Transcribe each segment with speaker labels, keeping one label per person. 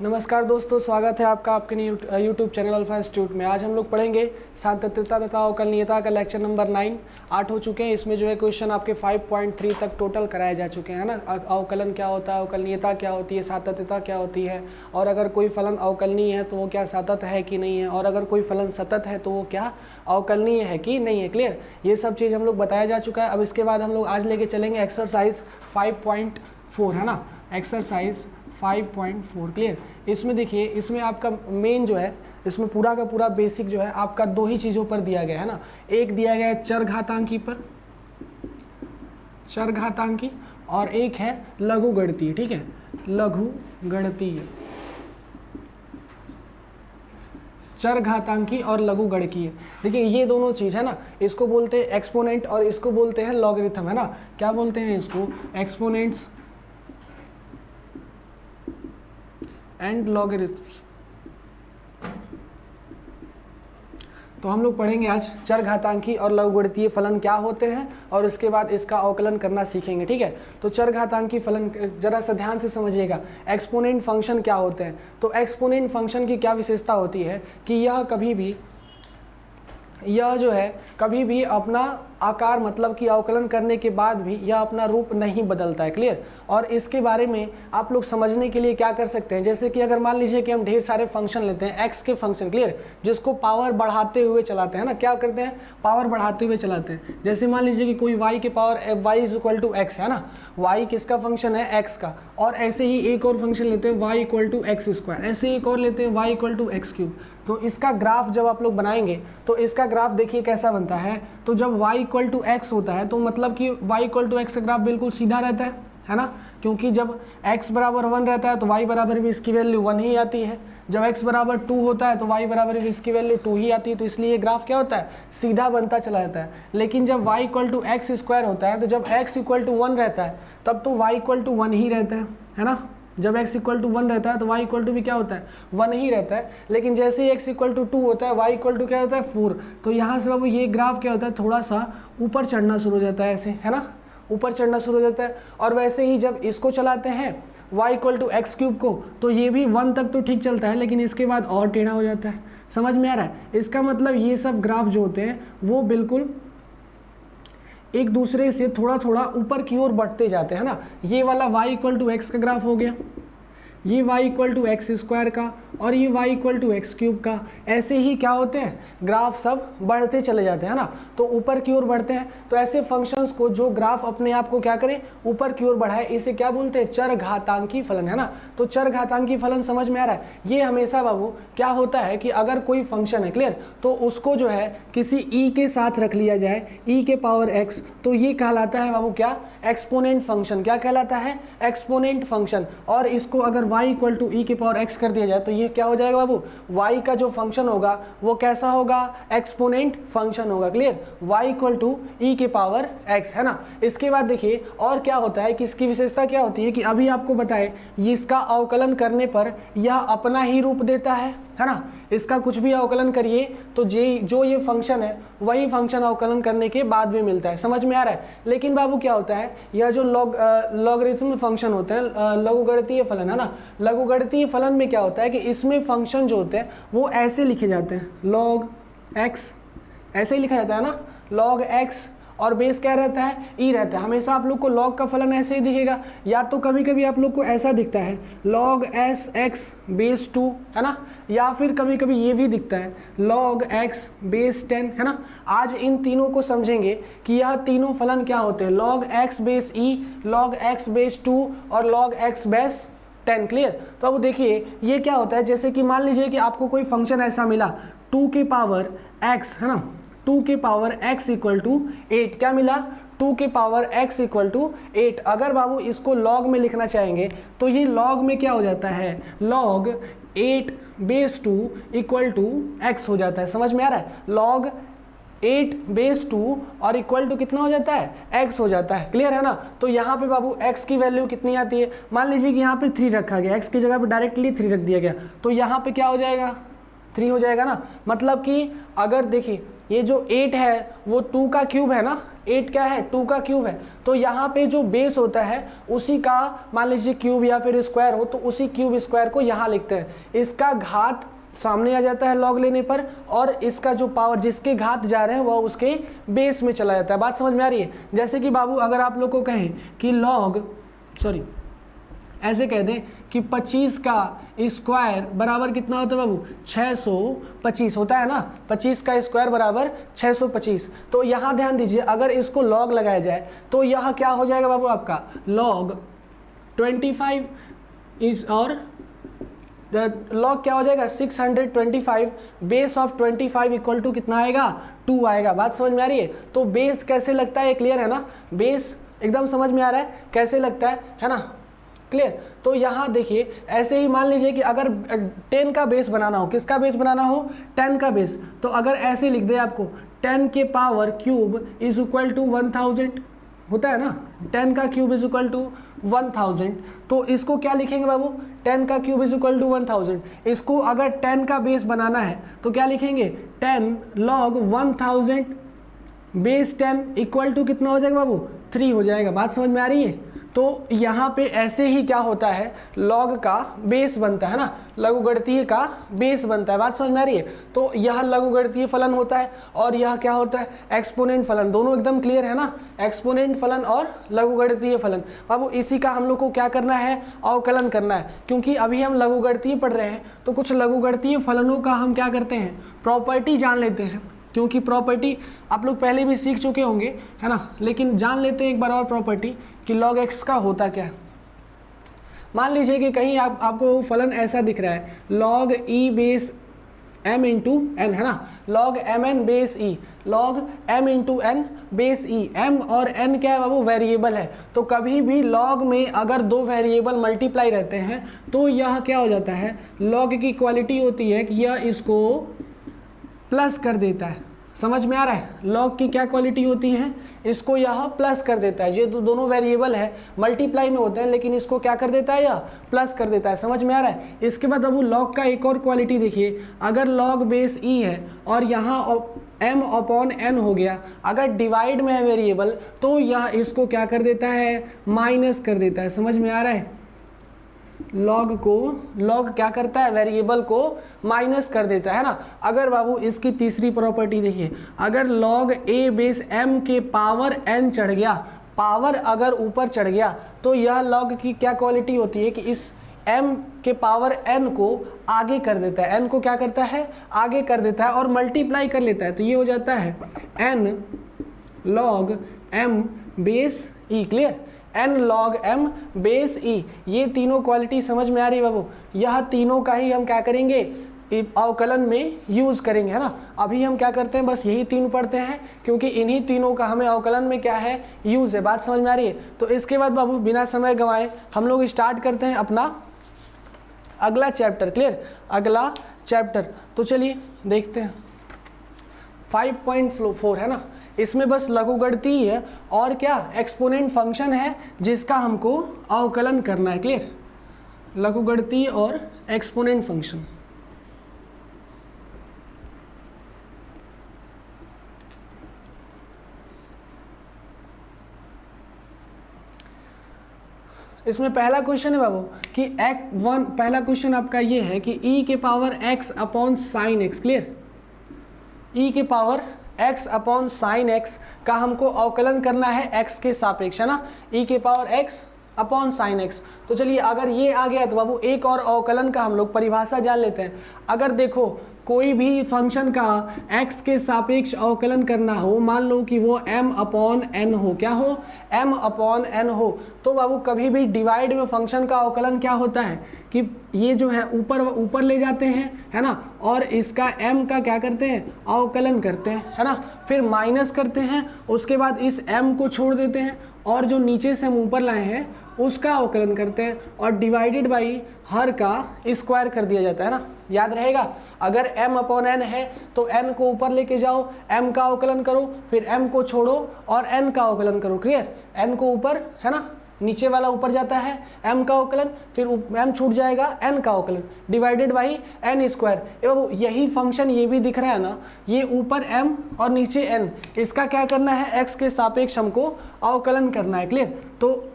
Speaker 1: नमस्कार दोस्तों, स्वागत है आपका आपके यूट्यूब चैनल अल्फा इंस्टीट्यूट में। आज हम लोग पढ़ेंगे सातत्यता तथा अवकलनीयता का लेक्चर नंबर 9। 8 हो चुके हैं। इसमें जो है क्वेश्चन आपके 5.3 तक टोटल कराए जा चुके हैं ना। अवकलन क्या होता है, अवकलनीयता क्या होती है, सातत्यता क्या होती है, और अगर कोई फलन अवकलनीय है तो वो क्या सतत है कि नहीं है, और अगर कोई फलन सतत है तो वो क्या अवकलनीय है कि नहीं है। क्लियर, ये सब चीज़ हम लोग बताया जा चुका है। अब इसके बाद हम लोग आज लेके चलेंगे एक्सरसाइज 5.4 है ना, एक्सरसाइज 5.4। क्लियर, इसमें देखिए, इसमें आपका मेन जो है, इसमें पूरा का पूरा बेसिक जो है आपका दो ही चीज़ों पर दिया गया है ना। एक दिया गया है चरघातांकी पर, चरघातांकी, और एक है लघुगणकीय। ठीक है, लघुगणकीय, चरघातांकी और लघुगणकीय। देखिए ये दोनों चीज़ है ना, इसको बोलते हैं एक्सपोनेंट और इसको बोलते हैं लॉगरिथम है ना। क्या बोलते हैं इसको? Exponents and logarithms. तो हम लोग पढ़ेंगे आज चरघातांकी और लघुगणकीय फलन क्या होते हैं, और इसके बाद इसका अवकलन करना सीखेंगे। ठीक है, तो चरघातांकी फलन जरा सा ध्यान से समझिएगा। एक्सपोनेंट फंक्शन क्या होते हैं? तो एक्सपोनेंट फंक्शन की क्या विशेषता होती है कि यह जो है कभी भी अपना आकार, मतलब कि अवकलन करने के बाद भी यह अपना रूप नहीं बदलता है। क्लियर, और इसके बारे में आप लोग समझने के लिए क्या कर सकते हैं, जैसे कि अगर मान लीजिए कि हम ढेर सारे फंक्शन लेते हैं, एक्स के फंक्शन, क्लियर, जिसको पावर बढ़ाते हुए चलाते हैं ना। क्या करते हैं? पावर बढ़ाते हुए चलाते हैं। जैसे मान लीजिए कि कोई वाई के power y is equal to x है ना, वाई किसका फंक्शन है? एक्स का। और ऐसे ही एक और फंक्शन लेते हैं y equal to x square, ऐसे एक और लेते हैं y equal to x cube. तो इसका ग्राफ जब आप लोग बनाएंगे तो इसका ग्राफ देखिए कैसा बनता है। तो जब y इक्वल टू एक्स होता है तो मतलब कि y इक्वल टू एक्स का ग्राफ बिल्कुल सीधा रहता है ना, क्योंकि जब x बराबर 1 रहता है तो y बराबर भी इसकी वैल्यू 1 ही आती है। जब x बराबर 2 होता है तो y बराबर भी इसकी वैल्यू 2 ही आती है। तो इसलिए ये ग्राफ क्या होता है? सीधा बनता चला जाता है। लेकिन जब y equal to x square होता है, तो जब x इक्वल टू 1 रहता है तब तो y इक्वल टू 1 ही रहता है ना। जब x इक्वल टू 1 रहता है तो y इक्वल टू भी क्या होता है? 1 ही रहता है। लेकिन जैसे ही x इक्वल टू 2 होता है, y इक्वल टू क्या होता है? 4। तो यहाँ से बाबू ये ग्राफ क्या होता है? थोड़ा सा ऊपर चढ़ना शुरू हो जाता है, ऐसे है ना, ऊपर चढ़ना शुरू हो जाता है। और वैसे ही जब इसको चलाते हैं y equal to x cube को, तो ये भी 1 तक तो ठीक चलता है, लेकिन इसके बाद और टेढ़ा हो जाता है। समझ में आ रहा है? इसका मतलब ये सब ग्राफ जो होते हैं वो बिल्कुल एक दूसरे से थोड़ा थोड़ा ऊपर की ओर बढ़ते जाते हैं ना। ये वाला y इक्वल टू एक्स का ग्राफ हो गया, ये y equal to x square का, और ये y equal to x cube का। ऐसे ही क्या होते हैं? ग्राफ सब बढ़ते चले जाते हैं ना, तो ऊपर की ओर बढ़ते हैं। तो ऐसे फंक्शंस को जो ग्राफ अपने आप को क्या करें? ऊपर की ओर बढ़ाए, इसे क्या बोलते हैं? चरघातांकी फलन है ना। तो चरघातांकी फलन समझ में आ रहा है? ये हमेशा बाबू क्या होता है कि अगर कोई फंक्शन है, क्लियर, तो उसको जो है किसी e के साथ रख लिया जाए, e के पावर x, तो ये कहलाता है बाबू क्या? Exponent function. क्या कहलाता है? Exponent function. और इसको अगर y इक्वल टू ई के पावर x कर दिया जाए तो ये क्या हो जाएगा बाबू? y का जो फंक्शन होगा वो कैसा होगा? एक्सपोनेंट फंक्शन होगा। क्लियर, y इक्वल टू ई के पावर x है ना। इसके बाद देखिए और क्या होता है कि इसकी विशेषता क्या होती है कि अभी आपको बताए, ये इसका अवकलन करने पर यह अपना ही रूप देता है ना। इसका कुछ भी अवकलन करिए तो जो ये फंक्शन है वही फंक्शन अवकलन करने के बाद भी मिलता है। समझ में आ रहा है? लेकिन बाबू क्या होता है, यह जो लॉगरिथम फंक्शन होते हैं, लघुगणकीय फलन है ना, लघुगणकीय फलन में क्या होता है कि इसमें फंक्शन जो होते हैं वो ऐसे लिखे जाते हैं, लॉग एक्स, ऐसे ही लिखा जाता है ना, लॉग एक्स, और बेस क्या रहता है? ई रहता है। हमेशा आप लोग को लॉग का फलन ऐसे ही दिखेगा, या तो कभी कभी आप लोग को ऐसा दिखता है लॉग एस एक्स बेस 2 है ना, या फिर कभी कभी ये भी दिखता है लॉग एक्स बेस 10 है ना। आज इन तीनों को समझेंगे कि यह तीनों फलन क्या होते हैं, लॉग एक्स बेस ई, लॉग एक्स बेस 2 और लॉग एक्स बेस 10। क्लियर, तो अब देखिए ये क्या होता है, जैसे कि मान लीजिए कि आपको कोई फंक्शन ऐसा मिला 2 के पावर x है ना, 2 के पावर x इक्वल टू 8। क्या मिला? 2 के पावर x इक्वल टू 8। अगर बाबू इसको लॉग में लिखना चाहेंगे तो ये लॉग में क्या हो जाता है? Log 8 base 2 equal to x हो जाता है। समझ में आ रहा है? लॉग 8 बेस 2 और इक्वल टू कितना हो जाता है? x हो जाता है। क्लियर है ना। तो यहाँ पे बाबू x की वैल्यू कितनी आती है? मान लीजिए कि यहाँ पे 3 रखा गया, x की जगह पे डायरेक्टली 3 रख दिया गया, तो यहाँ पे क्या हो जाएगा? 3 हो जाएगा ना। मतलब कि अगर देखिए ये जो 8 है वो 2 का क्यूब है ना, 8 क्या है 2 का क्यूब है, तो यहाँ पे जो बेस होता है उसी का मान लीजिए क्यूब या फिर स्क्वायर हो तो उसी क्यूब स्क्वायर को यहाँ लिखते हैं। इसका घात सामने आ जाता है लॉग लेने पर, और इसका जो पावर जिसके घात जा रहे हैं वह उसके बेस में चला जाता है। बात समझ में आ रही है? जैसे कि बाबू अगर आप लोग को कहें कि ऐसे कह दें कि 25 का स्क्वायर बराबर कितना होता है बाबू 625 होता है ना, 25 का स्क्वायर बराबर 625। तो यहाँ ध्यान दीजिए अगर इसको लॉग लगाया जाए तो यह क्या हो जाएगा बाबू आपका लॉग 25 इज और लॉग क्या हो जाएगा 625 बेस ऑफ 25 इक्वल टू कितना आएगा 2 आएगा। बात समझ में आ रही है? तो बेस कैसे लगता है क्लियर है ना, बेस एकदम समझ में आ रहा है कैसे लगता है ना, क्लियर। तो यहाँ देखिए ऐसे ही मान लीजिए कि अगर 10 का बेस बनाना हो, किसका बेस बनाना हो 10 का बेस, तो अगर ऐसे लिख दे आपको 10 के power cube is equal to 1000 होता है ना, 10 का क्यूब इज इक्वल टू 1000, तो इसको क्या लिखेंगे बाबू 10 का क्यूब इज इक्वल टू 1000। इसको अगर 10 का बेस बनाना है तो क्या लिखेंगे 10 लॉग 1000 बेस 10 इक्वल टू कितना हो जाएगा बाबू 3 हो जाएगा। बात समझ में आ रही है? तो यहाँ पे ऐसे ही क्या होता है लॉग का बेस बनता है ना, लघुगणकीय का बेस बनता है। बात समझ में आ रही है? तो यह लघुगणकीय फलन होता है और यह क्या होता है एक्सपोनेंट फलन, दोनों एकदम क्लियर है ना, एक्सपोनेंट फलन और लघुगणकीय फलन। बाबू इसी का हम लोग को क्या करना है अवकलन करना है, क्योंकि अभी हम लघुगणकीय पढ़ रहे हैं तो कुछ लघुगणकीय फलनों का हम क्या करते हैं प्रॉपर्टी जान लेते हैं, क्योंकि प्रॉपर्टी आप लोग पहले भी सीख चुके होंगे है ना, लेकिन जान लेते हैं एक बार और प्रॉपर्टी कि log x का होता क्या है। मान लीजिए कि कहीं आपको फलन ऐसा दिख रहा है log e base m into n है ना, log mn base e, log m into n base e। m और n क्या है बाबू वेरिएबल है, तो कभी भी log में अगर दो वेरिएबल मल्टीप्लाई रहते हैं तो यह क्या हो जाता है log की क्वालिटी होती है कि यह इसको प्लस कर देता है। समझ में आ रहा है? लॉग की क्या क्वालिटी होती है इसको यह प्लस कर देता है। ये दोनों वेरिएबल है मल्टीप्लाई में होते हैं लेकिन इसको क्या कर देता है यह प्लस कर देता है। समझ में आ रहा है? इसके बाद अब लॉग का एक और क्वालिटी देखिए, अगर लॉग बेस ई है और यहाँ m अपॉन n हो गया, अगर डिवाइड में है वेरिएबल तो यह इसको क्या कर देता है माइनस कर देता है। समझ में आ रहा है? लॉग क्या करता है वेरिएबल को माइनस कर देता है ना। अगर बाबू इसकी तीसरी प्रॉपर्टी देखिए, अगर log a बेस m के पावर n चढ़ गया, पावर अगर ऊपर चढ़ गया तो यह log की क्या क्वालिटी होती है कि इस m के पावर n को आगे कर देता है, n को क्या करता है आगे कर देता है और मल्टीप्लाई कर लेता है, तो ये हो जाता है n log m base e। Clear? n log m base e, ये तीनों क्वालिटी समझ में आ रही है बाबू। यह तीनों का ही हम क्या करेंगे अवकलन में यूज करेंगे है ना। अभी हम क्या करते हैं बस यही तीन पढ़ते हैं क्योंकि इन्हीं तीनों का हमें अवकलन में क्या है यूज है। बात समझ में आ रही है? तो इसके बाद बाबू बिना समय गंवाए हम लोग स्टार्ट करते हैं अपना अगला चैप्टर। क्लियर? अगला चैप्टर तो चलिए देखते हैं 5.4 है ना, इसमें बस लघुगणकीय है और क्या एक्सपोनेंट फंक्शन है जिसका हमको अवकलन करना है। क्लियर? लघुगणकीय और एक्सपोनेंट फंक्शन। इसमें पहला क्वेश्चन है बाबू कि पहला क्वेश्चन आपका ये है कि e के power x upon sine x. Clear? e के power x upon sine x का हमको अवकलन करना है x के सापेक्ष है ना, e के power x upon sine x. तो चलिए अगर ये आ गया तो बाबू एक और अवकलन का हम लोग परिभाषा जान लेते हैं। अगर देखो कोई भी फंक्शन का x के सापेक्ष अवकलन करना हो, मान लो कि वो m अपॉन n हो, क्या हो m अपॉन n हो, तो बाबू कभी भी डिवाइड में फंक्शन का अवकलन क्या होता है कि ये जो है ऊपर ले जाते हैं है ना, और इसका m का क्या करते हैं अवकलन करते हैं है ना, फिर माइनस करते हैं, उसके बाद इस m को छोड़ देते हैं और जो नीचे से हम ऊपर लाए हैं उसका अवकलन करते हैं और डिवाइडेड बाई हर का स्क्वायर कर दिया जाता है ना। याद रहेगा? अगर m अपॉन n है तो n को ऊपर लेके जाओ, m का अवकलन करो, फिर m को छोड़ो और n का अवकलन करो। क्लियर? n को ऊपर है ना नीचे वाला ऊपर जाता है m का अवकलन, फिर m छूट जाएगा n का अवकलन डिवाइडेड बाई n स्क्वायर। एवं यही फंक्शन ये भी दिख रहा है ना, ये ऊपर m और नीचे n, इसका क्या करना है, x के सापेक्ष हमको अवकलन करना है। क्लियर? तो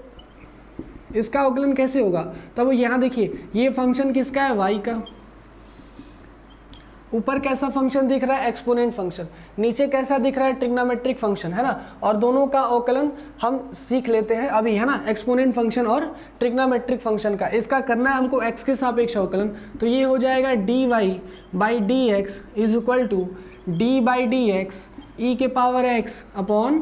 Speaker 1: इसका अवकलन कैसे होगा, तब यहाँ देखिए ये फंक्शन किसका है, y का। ऊपर कैसा फंक्शन दिख रहा है, एक्सपोनेंट फंक्शन, नीचे कैसा दिख रहा है, ट्रिग्नोमेट्रिक फंक्शन, है ना। और दोनों का अवकलन हम सीख लेते हैं अभी, है ना, एक्सपोनेंट फंक्शन और ट्रिग्नोमेट्रिक फंक्शन का। इसका करना है हमको x के सापेक्ष अवकलन, तो ये हो जाएगा dy by d x is equal to d by d x e के power x upon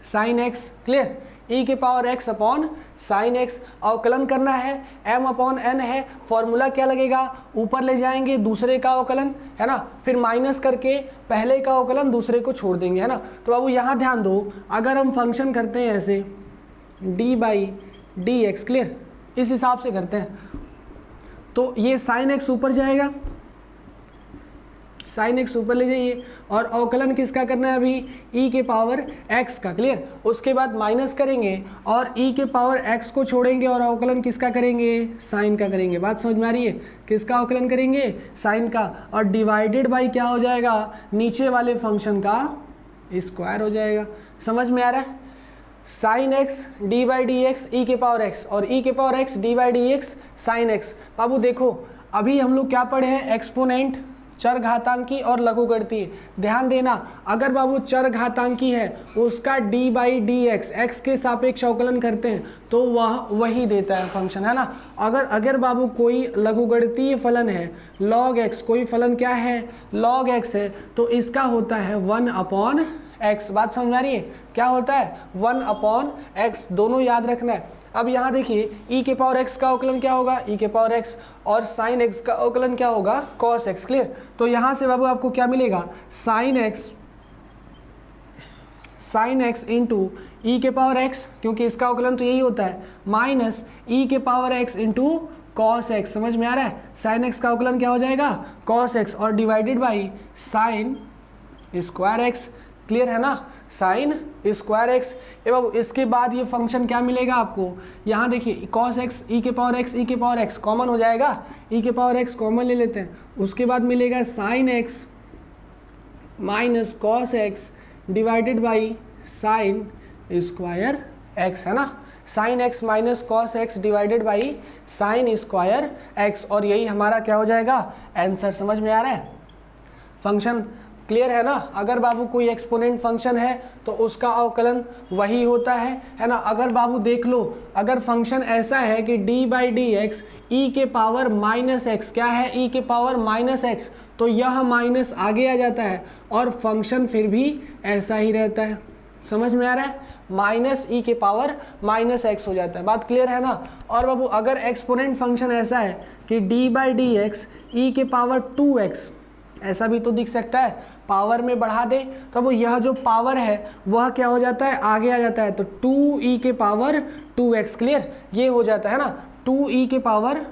Speaker 1: sine x. Clear? e के power x upon sine x अवकलन करना है, m अपॉन n है, फॉर्मूला क्या लगेगा, ऊपर ले जाएंगे दूसरे का अवकलन, है ना, फिर माइनस करके पहले का अवकलन दूसरे को छोड़ देंगे, है ना। तो बाबू यहाँ ध्यान दो, अगर हम फंक्शन करते हैं ऐसे d by d x, clear, इस हिसाब से करते हैं, तो ये साइन एक्स ऊपर जाएगा, साइन एक्स ऊपर ले जाइए, और अवकलन किसका करना है अभी, e के पावर x का। क्लियर? उसके बाद माइनस करेंगे और e के पावर x को छोड़ेंगे और अवकलन किसका करेंगे, साइन का करेंगे। बात समझ में आ रही है? किसका अवकलन करेंगे, साइन का, और डिवाइडेड बाई क्या हो जाएगा, नीचे वाले फंक्शन का स्क्वायर हो जाएगा। समझ में आ रहा है? Sine x d by d x e के पावर x और e के power x d by d x sine x. बाबू देखो अभी हम लोग क्या पढ़े हैं, एक्सपोनेंट, चर घातांकी और लघुगणकीय। ध्यान देना, अगर बाबू चर घातांकी है उसका d बाई डी एक्स के सापेक्ष अवकलन करते हैं तो वह वही देता है फंक्शन, है ना। अगर बाबू कोई लघुगणकीय फलन है log x, कोई फलन क्या है log x है, तो इसका होता है 1 अपॉन x। बात समझ में आ रही है? क्या होता है 1 अपॉन x, दोनों याद रखना है। अब यहाँ देखिए e के पावर x का अवकलन क्या होगा, e के पावर x, और साइन x का अवकलन क्या होगा, cos x। क्लियर? तो यहाँ से बाबू आपको क्या मिलेगा, साइन x इंटू ई के पावर x, क्योंकि इसका अवकलन तो यही होता है, माइनस ई के power x into cos x. समझ में आ रहा है? साइन x का अवकलन क्या हो जाएगा, cos x, और divided by sine square x. Clear है ना, साइन स्क्वायर एक्स। एवं इसके बाद ये फंक्शन क्या मिलेगा आपको, यहाँ देखिए cos x e के पावर x कॉमन हो जाएगा, e के पावर x कॉमन ले लेते हैं, उसके बाद मिलेगा sine x minus cos x divided by sine square x, है ना। Sine x minus cos x divided by sine square x, और यही हमारा क्या हो जाएगा, आंसर। समझ में आ रहा है? फंक्शन क्लियर है ना। अगर बाबू कोई एक्सपोनेंट फंक्शन है तो उसका अवकलन वही होता है ना। अगर बाबू देख लो, अगर फंक्शन ऐसा है कि d by d x e के पावर माइनस एक्स, क्या है, e के पावर माइनस एक्स, तो यह माइनस आगे आ जाता है और फंक्शन फिर भी ऐसा ही रहता है। समझ में आ रहा है? माइनस ई के पावर माइनस एक्स हो जाता है। बात क्लियर है ना। और बाबू अगर एक्सपोनेंट फंक्शन ऐसा है कि d by d x e के पावर 2x, ऐसा भी तो दिख सकता है, पावर में बढ़ा दे तो वो यह जो पावर है वह क्या हो जाता है, आगे आ जाता है, तो 2e के पावर 2x। क्लियर? ये हो जाता है ना, 2e के पावर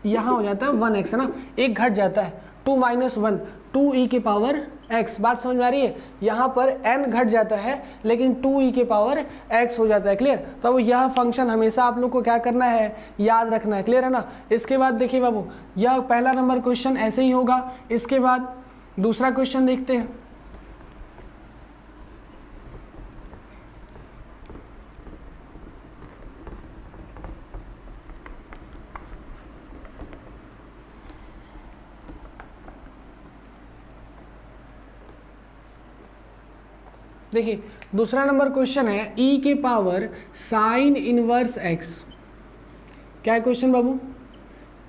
Speaker 1: यहाँ हो जाता है 1x, है ना, एक घट जाता है, 2 माइनस 1 2e के पावर x। बात समझ में आ रही है? यहाँ पर n घट जाता है लेकिन 2e के पावर x हो जाता है। क्लियर? तो अब यह फंक्शन हमेशा आप लोग को क्या करना है, याद रखना है। क्लियर है ना। इसके बाद देखिए बाबू, यह पहला नंबर क्वेश्चन ऐसे ही होगा। इसके बाद दूसरा क्वेश्चन देखते हैं। देखिए दूसरा नंबर क्वेश्चन है e के पावर साइन इनवर्स x। क्या है क्वेश्चन बाबू?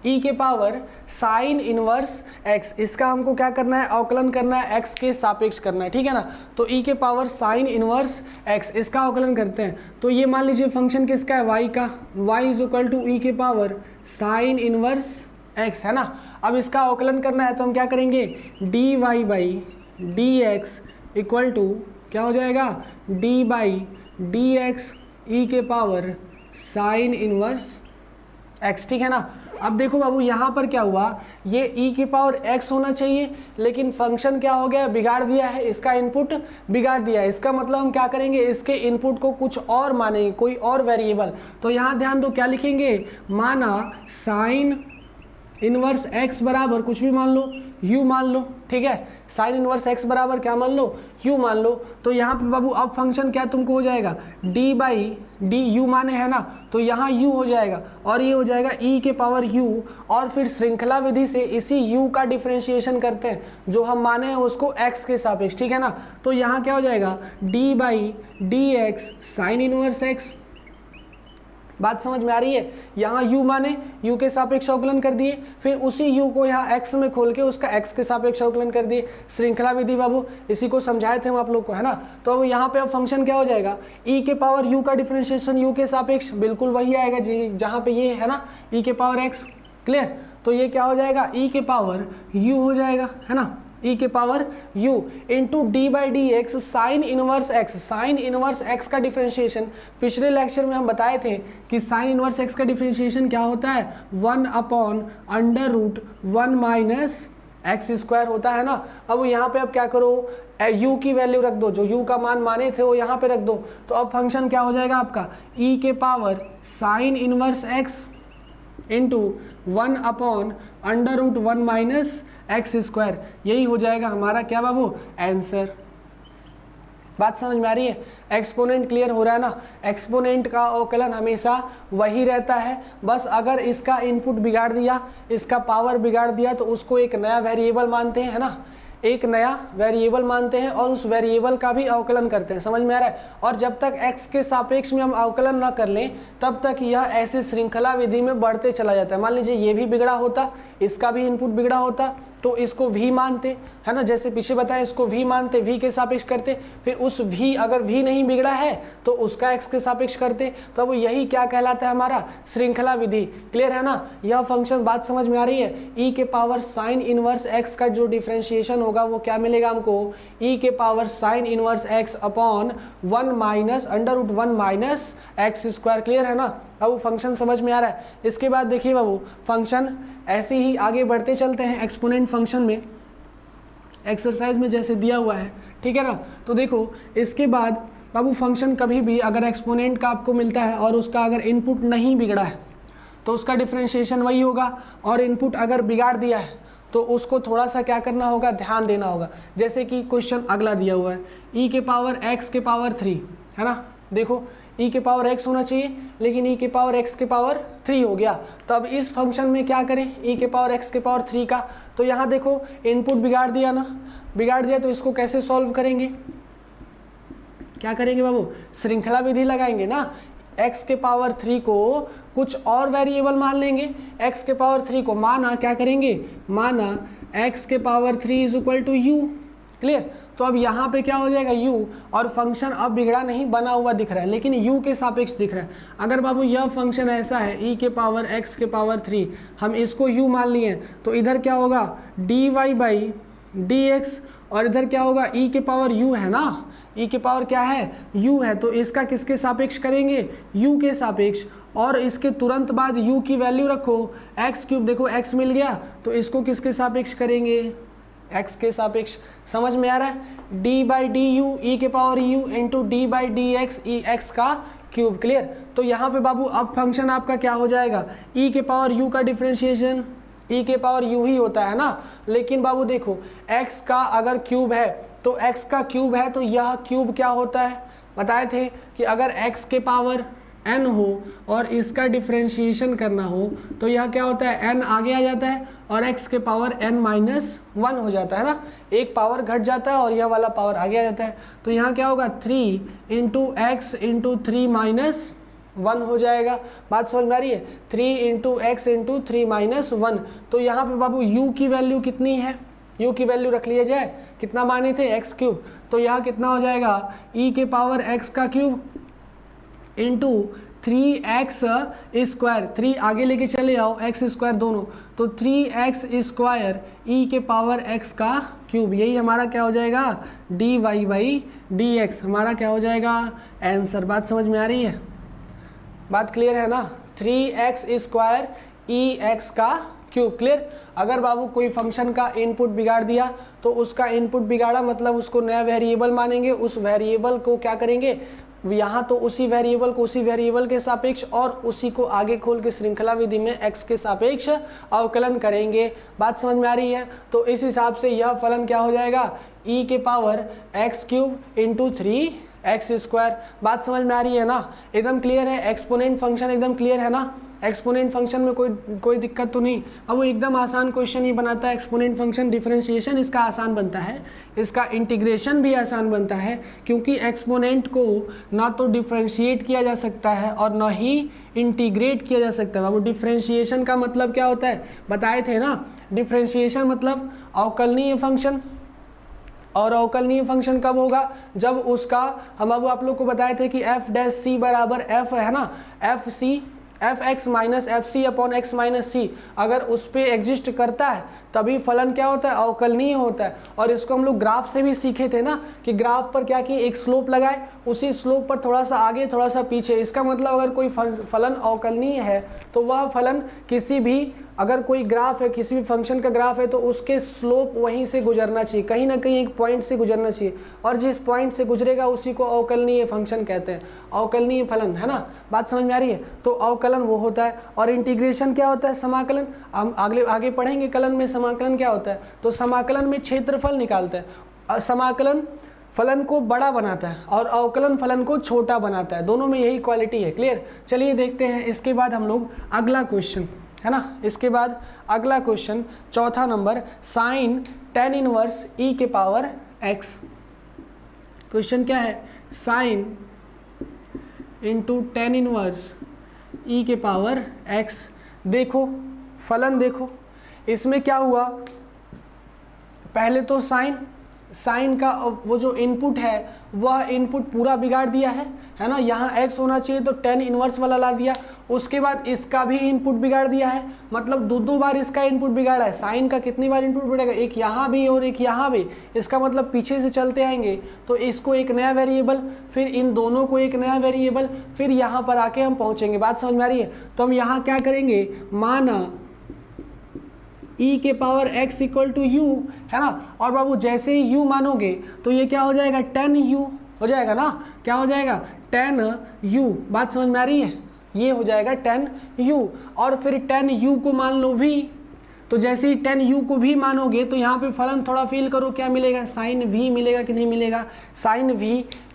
Speaker 1: e के पावर साइन इनवर्स x, इसका हमको क्या करना है, अवकलन करना है, x के सापेक्ष करना है, ठीक है ना। तो e के पावर साइन इनवर्स x, इसका अवकलन करते हैं। तो ये मान लीजिए फंक्शन किसका है, y का, y is equal to e के पावर साइन इनवर्स x, है ना। अब इसका अवकलन करना है तो हम क्या करेंगे, dy by d x equal to क्या हो जाएगा, d by d x e के पावर साइन इनवर्स x, ठीक है ना। अब देखो बाबू यहाँ पर क्या हुआ, ये e की पावर x होना चाहिए, लेकिन फंक्शन क्या हो गया, बिगाड़ दिया है, इसका इनपुट बिगाड़ दिया है। इसका मतलब हम क्या करेंगे, इसके इनपुट को कुछ और मानेंगे, कोई और वेरिएबल। तो यहाँ ध्यान दो क्या लिखेंगे, माना साइन इनवर्स x बराबर कुछ भी मान लो, u मान लो, ठीक है। साइन इनवर्स x बराबर क्या मान लो, u मान लो। तो यहाँ पे बाबू अब फंक्शन क्या तुमको हो जाएगा, d बाई डी, u माने है ना, तो यहाँ u हो जाएगा और ये हो जाएगा e के पावर u। और फिर श्रृंखला विधि से इसी u का डिफ्रेंशिएशन करते हैं, जो हम माने हैं उसको x के सापेक्ष, ठीक है ना। तो यहाँ क्या हो जाएगा, d by d x sine inverse x। बात समझ में आ रही है। यहाँ u माने u के सापेक्ष अवकलन कर दिए, फिर उसी u को यहाँ x में खोल के उसका x के सापेक्ष अवकलन कर दिए। श्रृंखला विधि बाबू, इसी को समझाए थे हम आप लोग को, है ना। तो अब यहाँ पे अब फंक्शन क्या हो जाएगा, e के पावर u का डिफरेंशिएशन u के सापेक्ष बिल्कुल वही आएगा जी, जहाँ पे ये है ना e के पावर x, क्लियर। तो ये क्या हो जाएगा, e के पावर u हो जाएगा, है ना, e के power u into d by d x sine inverse x। Sine inverse x का डिफरेंशिएशन पिछले लेक्चर में हम बताए थे कि साइन इनवर्स x का डिफरेंशिएशन क्या होता है, 1 upon under root 1 minus x square होता है ना। अब यहाँ पे अब क्या करो, u की वैल्यू रख दो, जो u का मान माने थे वो यहाँ पे रख दो। तो अब फंक्शन क्या हो जाएगा आपका, e के power sine inverse x into 1 upon under root 1 minus x square. यही हो जाएगा हमारा क्या बाबू, आंसर। बात समझ में आ रही है। एक्सपोनेंट क्लियर हो रहा है ना। एक्सपोनेंट का अवकलन हमेशा वही रहता है, बस अगर इसका इनपुट बिगाड़ दिया, इसका पावर बिगाड़ दिया, तो उसको एक नया वेरिएबल मानते हैं, है ना, एक नया वेरिएबल मानते हैं और उस वेरिएबल का भी अवकलन करते हैं। समझ में आ रहा है। और जब तक x के सापेक्ष में हम अवकलन ना कर लें, तब तक यह ऐसे श्रृंखला विधि में बढ़ते चला जाता है। मान लीजिए ये भी बिगड़ा होता, इसका भी इनपुट बिगड़ा होता, तो इसको v मानते, है ना, जैसे पीछे बताया, इसको v मानते, v के सापेक्ष करते, फिर उस v, अगर v नहीं बिगड़ा है तो उसका x के सापेक्ष करते। तो अब यही क्या कहलाता है, हमारा श्रृंखला विधि। क्लियर है ना। यह फंक्शन, बात समझ में आ रही है। e के पावर साइन इनवर्स x का जो डिफरेंशिएशन होगा वो क्या मिलेगा हमको, e के power sine inverse x upon 1 minus under root 1 minus x square. Clear है ना। अब फंक्शन समझ में आ रहा है। इसके बाद देखिए बाबू, फंक्शन ऐसे ही आगे बढ़ते चलते हैं एक्सपोनेंट फंक्शन में, एक्सरसाइज में जैसे दिया हुआ है, ठीक है ना। तो देखो इसके बाद बाबू, फंक्शन कभी भी अगर एक्सपोनेंट का आपको मिलता है और उसका अगर इनपुट नहीं बिगड़ा है तो उसका डिफरेंशिएशन वही होगा, और इनपुट अगर बिगाड़ दिया है तो उसको थोड़ा सा क्या करना होगा, ध्यान देना होगा। जैसे कि क्वेश्चन अगला दिया हुआ है, e के पावर x के पावर 3, है ना। देखो e के पावर x होना चाहिए, लेकिन e के पावर x के पावर 3 हो गया। तो अब इस फंक्शन में क्या करें, e के पावर x के पावर 3 का, तो यहाँ देखो इनपुट बिगाड़ दिया ना, बिगाड़ दिया, तो इसको कैसे सॉल्व करेंगे, क्या करेंगे बाबू, श्रृंखला विधि लगाएंगे ना। x के पावर 3 को कुछ और वेरिएबल मान लेंगे, x के पावर 3 को माना क्या करेंगे, माना x के power 3 is equal to u। Clear. तो अब यहाँ पे क्या हो जाएगा, u, और फंक्शन अब बिगड़ा नहीं, बना हुआ दिख रहा है, लेकिन u के सापेक्ष दिख रहा है। अगर बाबू यह फंक्शन ऐसा है, e के पावर x के पावर 3, हम इसको u मान लिए, तो इधर क्या होगा, dy बाई dx, और इधर क्या होगा, e के पावर u है ना, e के पावर क्या है, u है, तो इसका किसके सापेक्ष करेंगे, u के सापेक्ष। और इसके तुरंत बाद u की वैल्यू रखो, एक्स क्यूब, देखो x मिल गया, तो इसको किसके सापेक्ष करेंगे, x के सापेक्ष। समझ में आ रहा है। d बाई डी यू, ई के power u into d by d x, E x का क्यूब। क्लियर। तो यहाँ पे बाबू अब फंक्शन आपका क्या हो जाएगा, e के पावर u का डिफरेंशिएशन e के पावर u ही होता है ना। लेकिन बाबू देखो x का अगर क्यूब है, तो x का क्यूब है, तो यह क्यूब क्या होता है, बताए थे कि अगर x के पावर n हो और इसका डिफरेंशिएशन करना हो, तो यह क्या होता है, n आगे आ जाता है और x के पावर n माइनस 1 हो जाता है ना। एक पावर घट जाता है और यह वाला पावर आगे आ जाता है। तो यहाँ क्या होगा, 3 इंटू एक्स इंटू 3 माइनस 1 हो जाएगा। बात समझ में आ रही है। 3 इंटू एक्स इंटू 3 माइनस 1। तो यहाँ पे बाबू u की वैल्यू कितनी है, u की वैल्यू रख लिया जाए, कितना माने थे, x क्यूब। तो यहाँ कितना हो जाएगा, e के पावर x का क्यूब इंटू 3x स्क्वायर, 3 आगे लेके चले आओ, x स्क्वायर दोनों, तो 3x स्क्वायर e के पावर x का क्यूब। यही हमारा क्या हो जाएगा, dy बाई dx, हमारा क्या हो जाएगा, आंसर। बात समझ में आ रही है, बात क्लियर है ना। 3x² EX का क्यूब। क्लियर। अगर बाबू कोई फंक्शन का इनपुट बिगाड़ दिया तो उसका इनपुट बिगाड़ा मतलब उसको नया वेरिएबल मानेंगे, उस वेरिएबल को क्या करेंगे यहाँ तो उसी वेरिएबल को उसी वेरिएबल के सापेक्ष और उसी को आगे खोल के श्रृंखला विधि में x के सापेक्ष अवकलन करेंगे। बात समझ में आ रही है। तो इस हिसाब से यह फलन क्या हो जाएगा e के पावर x³ इंटू 3x²। बात समझ में आ रही है ना, एकदम क्लियर है। एक्सपोनेंट फंक्शन एकदम क्लियर है ना, एक्सपोनेंट फंक्शन में कोई दिक्कत तो नहीं। अब वो एकदम आसान क्वेश्चन ही बनाता है एक्सपोनेंट फंक्शन। डिफरेंशिएशन इसका आसान बनता है, इसका इंटीग्रेशन भी आसान बनता है, क्योंकि एक्सपोनेंट को ना तो डिफरेंशिएट किया जा सकता है और ना ही इंटीग्रेट किया जा सकता है। वो डिफरेंशिएशन का मतलब क्या होता है बताए थे ना, डिफरेंशिएशन मतलब अवकलनीय फंक्शन। और अवकलनीय फंक्शन कब होगा जब उसका हम अब आप लोग को बताए थे कि f' बराबर f है ना, fx minus fc upon x minus c, अगर उस पर एग्जिस्ट करता है तभी फलन क्या होता है अवकलनीय होता है। और इसको हम लोग ग्राफ से भी सीखे थे ना कि ग्राफ पर क्या कि एक स्लोप लगाए, उसी स्लोप पर थोड़ा सा आगे थोड़ा सा पीछे। इसका मतलब अगर कोई फलन अवकलनीय है तो वह फलन किसी भी, अगर कोई ग्राफ है किसी भी फंक्शन का ग्राफ है तो उसके स्लोप वहीं से गुजरना चाहिए, कहीं ना कहीं एक पॉइंट से गुजरना चाहिए, और जिस पॉइंट से गुजरेगा उसी को अवकलनीय फंक्शन कहते हैं, अवकलनीय फलन, है ना। बात समझ में आ रही है। तो अवकलन वो होता है और इंटीग्रेशन क्या होता है समाकलन। हम आगे पढ़ेंगे कलन में समाकलन क्या होता है। तो समाकलन में क्षेत्रफल निकालता है, समाकलन फलन को बड़ा बनाता है और अवकलन फलन को छोटा बनाता है, दोनों में यही क्वालिटी है। क्लियर। चलिए देखते हैं इसके बाद हम लोग अगला क्वेश्चन, है ना। इसके बाद अगला क्वेश्चन चौथा नंबर, साइन tan इनवर्स e के पावर x। क्वेश्चन क्या है, sine into tan inverse e के पावर x। देखो फलन देखो, इसमें क्या हुआ, पहले तो साइन का वो जो इनपुट है वह इनपुट पूरा बिगाड़ दिया है ना। यहाँ x होना चाहिए तो tan इनवर्स वाला ला दिया। उसके बाद इसका भी इनपुट बिगाड़ दिया है, मतलब दो बार इसका इनपुट बिगाड़ा है। साइन का कितनी बार इनपुट बिगड़ेगा, एक यहाँ भी और एक यहाँ भी। इसका मतलब पीछे से चलते आएंगे तो इसको एक नया वेरिएबल, फिर इन दोनों को एक नया वेरिएबल, फिर यहाँ पर आके हम पहुँचेंगे। बात समझ में आ रही है। तो हम यहाँ क्या करेंगे, माना e के power x equal to u, है ना। और बाबू जैसे ही u मानोगे तो ये क्या हो जाएगा tan u हो जाएगा ना, क्या हो जाएगा tan u। बात समझ में आ रही है, ये हो जाएगा tan u। और फिर tan u को मान लो v, तो जैसे ही tan u को v मानोगे तो यहाँ पे फलन थोड़ा फील करो क्या मिलेगा, sin v मिलेगा कि नहीं मिलेगा। sin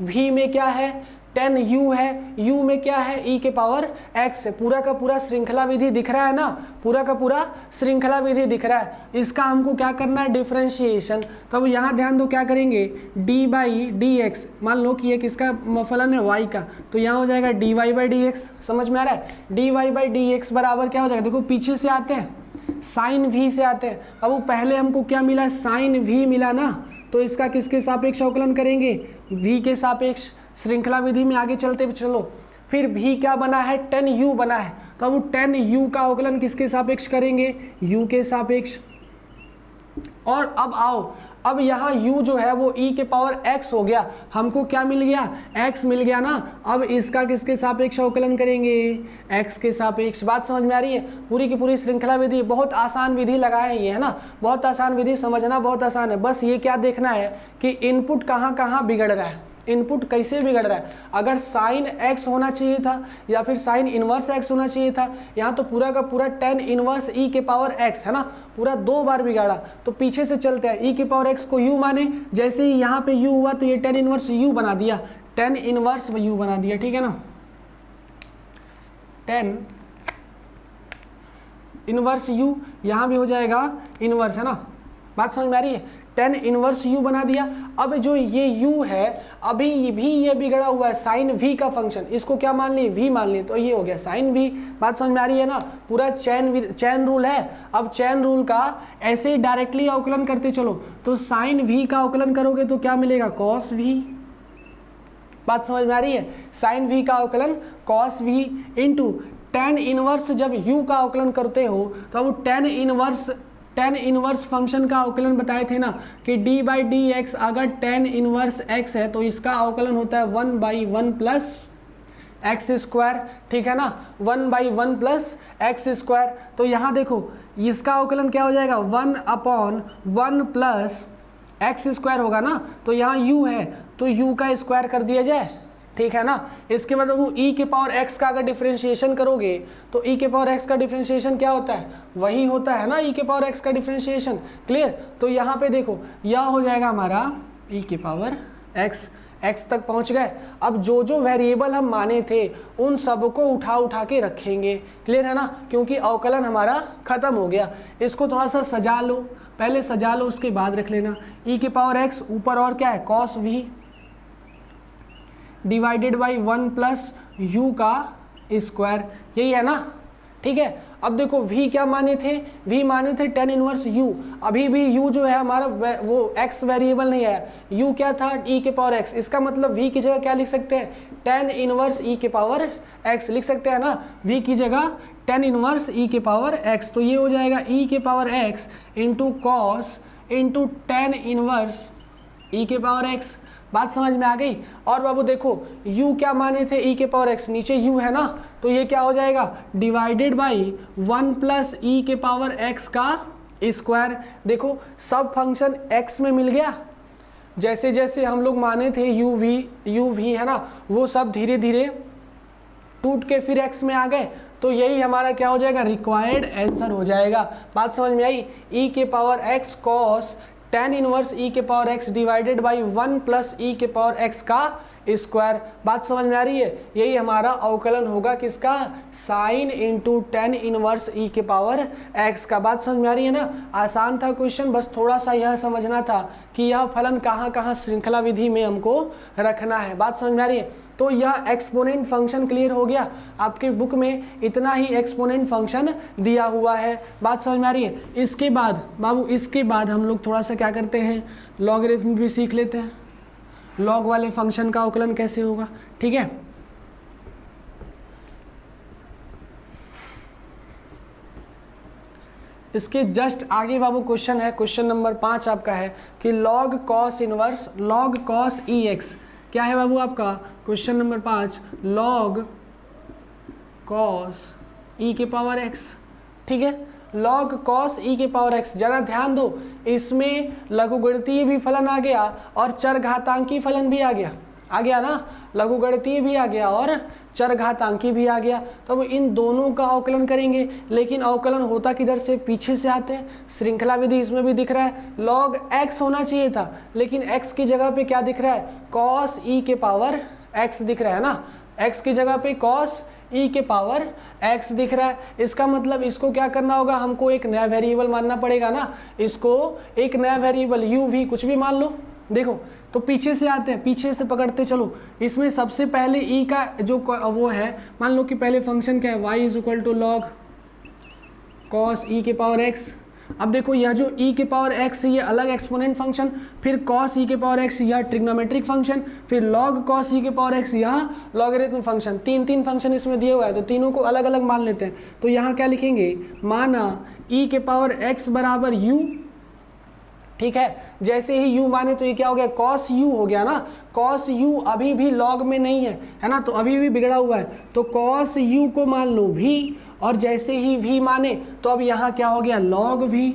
Speaker 1: v में क्या है tan u है, u में क्या है e के पावर x है। पूरा का पूरा श्रृंखला विधि दिख रहा है ना, पूरा का पूरा श्रृंखला विधि दिख रहा है। इसका हमको क्या करना है डिफरेंशिएशन। तो अब यहाँ ध्यान दो क्या करेंगे, d बाई डी एक्स, मान लो कि ये किसका फलन है y का, तो यहाँ हो जाएगा dy बाई डी एक्स। समझ में आ रहा है, dy बाई डी एक्स बराबर क्या हो जाएगा, देखो पीछे से आते हैं साइन v से आते हैं। अब वो पहले हमको क्या मिला, साइन v मिला ना, तो इसका किसके सापेक्ष अवकलन करेंगे, v के सापेक्ष। श्रृंखला विधि में आगे चलते चलो, फिर भी क्या बना है tan u बना है, तो अब tan u का अवकलन किसके सापेक्ष करेंगे, u के सापेक्ष। और अब आओ, अब यहाँ u जो है वो e के पावर x हो गया, हमको क्या मिल गया, x मिल गया ना। अब इसका किसके सापेक्ष अवकलन करेंगे, x के सापेक्ष। बात समझ में आ रही है। पूरी की पूरी श्रृंखला विधि, बहुत आसान विधि लगा है ये, है ना, बहुत आसान विधि, समझना बहुत आसान है। बस ये क्या देखना है कि इनपुट कहाँ कहाँ बिगड़ रहा है, इनपुट कैसे बिगड़ रहा है। अगर साइन x होना चाहिए था या फिर साइन इनवर्स x होना चाहिए था, यहाँ तो पूरा का पूरा tan इनवर्स e के पावर x है ना, पूरा दो बार बिगाड़ा। तो पीछे से चलते हैं, e के पावर x को u माने, जैसे ही यहाँ पे u हुआ तो ये tan इनवर्स u बना दिया, tan इनवर्स u बना दिया, ठीक है ना। tan इनवर्स u यहाँ भी हो जाएगा इनवर्स, है ना। बात समझ में आ रही है, tan इनवर्स u बना दिया। अब जो ये u है अभी भी ये बिगड़ा हुआ है साइन v का फंक्शन, इसको क्या मान लिए, v मान लिए, तो ये हो गया साइन v। बात समझ में आ रही है ना, पूरा चैन रूल है। अब चैन रूल का ऐसे ही डायरेक्टली अवकलन करते चलो, तो साइन v का अवकलन करोगे तो क्या मिलेगा, cos v। बात समझ में आ रही है, साइन v का अवकलन cos v into tan inverse. जब u का अवकलन करते हो तो अब tan इनवर्स फंक्शन का अवकलन बताए थे ना कि d बाई डी एक्स, अगर tan इनवर्स x है तो इसका अवकलन होता है 1/1 प्लस एक्स स्क्वायर, ठीक है ना, 1/1 प्लस एक्स स्क्वायर। तो यहाँ देखो इसका अवकलन क्या हो जाएगा, 1/1 प्लस एक्स स्क्वायर होगा ना। तो यहाँ u है तो u का स्क्वायर कर दिया जाए, ठीक है ना। इसके बाद वो e के पावर x का अगर डिफ्रेंशिएशन करोगे तो e के पावर x का डिफ्रेंशिएशन क्या होता है, वही होता है ना e के पावर x का डिफ्रेंशिएशन। क्लियर। तो यहाँ पे देखो यह हो जाएगा हमारा e के पावर x, x तक पहुँच गए। अब जो जो वेरिएबल हम माने थे उन सबको उठा के रखेंगे। क्लियर है ना, क्योंकि अवकलन हमारा खत्म हो गया। इसको थोड़ा सा सजा लो, पहले सजा लो उसके बाद रख लेना। e के पावर x ऊपर और क्या है, cos v divided by 1 plus u का स्क्वायर, यही है ना, ठीक है। अब देखो v क्या माने थे, v माने थे tan इनवर्स u। अभी भी u जो है हमारा वो x वेरिएबल नहीं है, u क्या था, e के पावर x। इसका मतलब v की जगह क्या लिख सकते हैं, tan इनवर्स e के पावर x लिख सकते हैं ना, v की जगह tan इनवर्स e के पावर x। तो ये हो जाएगा e के power x into cos into tan inverse e के पावर x। बात समझ में आ गई। और बाबू देखो u क्या माने थे, e के पावर x, नीचे u है ना, तो ये क्या हो जाएगा, डिवाइडेड बाई 1 प्लस e के पावर x का स्क्वायर। देखो सब फंक्शन x में मिल गया, जैसे जैसे हम लोग माने थे u v है ना, वो सब धीरे धीरे टूट के फिर x में आ गए। तो यही हमारा क्या हो जाएगा, रिक्वायर्ड आंसर हो जाएगा। बात समझ में आई, e के power x cos tan inverse e के power x divided by 1 plus e के पावर x का स्क्वायर। बात समझ में आ रही है, यही हमारा अवकलन होगा किसका, sign into tan inverse e के पावर x का। बात समझ में आ रही है ना, आसान था क्वेश्चन, बस थोड़ा सा यह समझना था कि यह फलन कहाँ कहाँ श्रृंखला विधि में हमको रखना है। बात समझ में आ रही है। तो यह एक्सपोनेंट फंक्शन क्लियर हो गया, आपके बुक में इतना ही एक्सपोनेंट फंक्शन दिया हुआ है। बात समझ में आ रही है। इसके बाद बाबू, इसके बाद हम लोग थोड़ा सा क्या करते हैं, लॉगरिथम भी सीख लेते हैं, लॉग वाले फंक्शन का अवकलन कैसे होगा, ठीक है। इसके जस्ट आगे बाबू क्वेश्चन है, क्वेश्चन नंबर 5 आपका है कि log cos inverse log cos ई एक्स। क्या है बाबू आपका question number 5, log cos e के पावर एक्स, ठीक है। लॉग कॉस ई के पावर एक्स, ज़रा ध्यान दो, इसमें लघुगणितीय भी फलन आ गया और चरघातांकी फलन भी आ गया ना, लघुगणितीय भी आ गया और चरघातांकी भी आ गया। तो अब इन दोनों का अवकलन करेंगे, लेकिन अवकलन होता किधर से, पीछे से आते हैं। श्रृंखला विधि इसमें भी दिख रहा है, लॉग एक्स होना चाहिए था, लेकिन एक्स की जगह पे क्या दिख रहा है, कॉस ई के पावर एक्स दिख रहा है ना, एक्स की जगह पे कॉस ई के पावर एक्स दिख रहा है। इसका मतलब इसको क्या करना होगा, हमको एक नया वेरिएबल मानना पड़ेगा ना, इसको एक नया वेरिएबल u v कुछ भी मान लो। देखो तो पीछे से आते हैं, पीछे से पकड़ते चलो। इसमें सबसे पहले e का जो वो है, मान लो कि पहले फंक्शन क्या है, y is equal to log cos e के पावर x। अब देखो यह जो e के पावर x ये अलग एक्सपोनेंट फंक्शन, फिर cos e के पावर x यह ट्रिग्नोमेट्रिक फंक्शन, फिर log cos e के पावर x यह लॉगरिथम फंक्शन। तीन फंक्शन इसमें दिए हुआ है, तो तीनों को अलग अलग मान लेते हैं। तो यहाँ क्या लिखेंगे, माना e के पावर x बराबर u, ठीक है। जैसे ही u माने तो ये क्या हो गया, cos u हो गया ना, cos u अभी भी log में नहीं है ना, तो अभी भी बिगड़ा हुआ है। तो cos u को मान लो v, और जैसे ही v माने तो अब यहाँ क्या हो गया, log v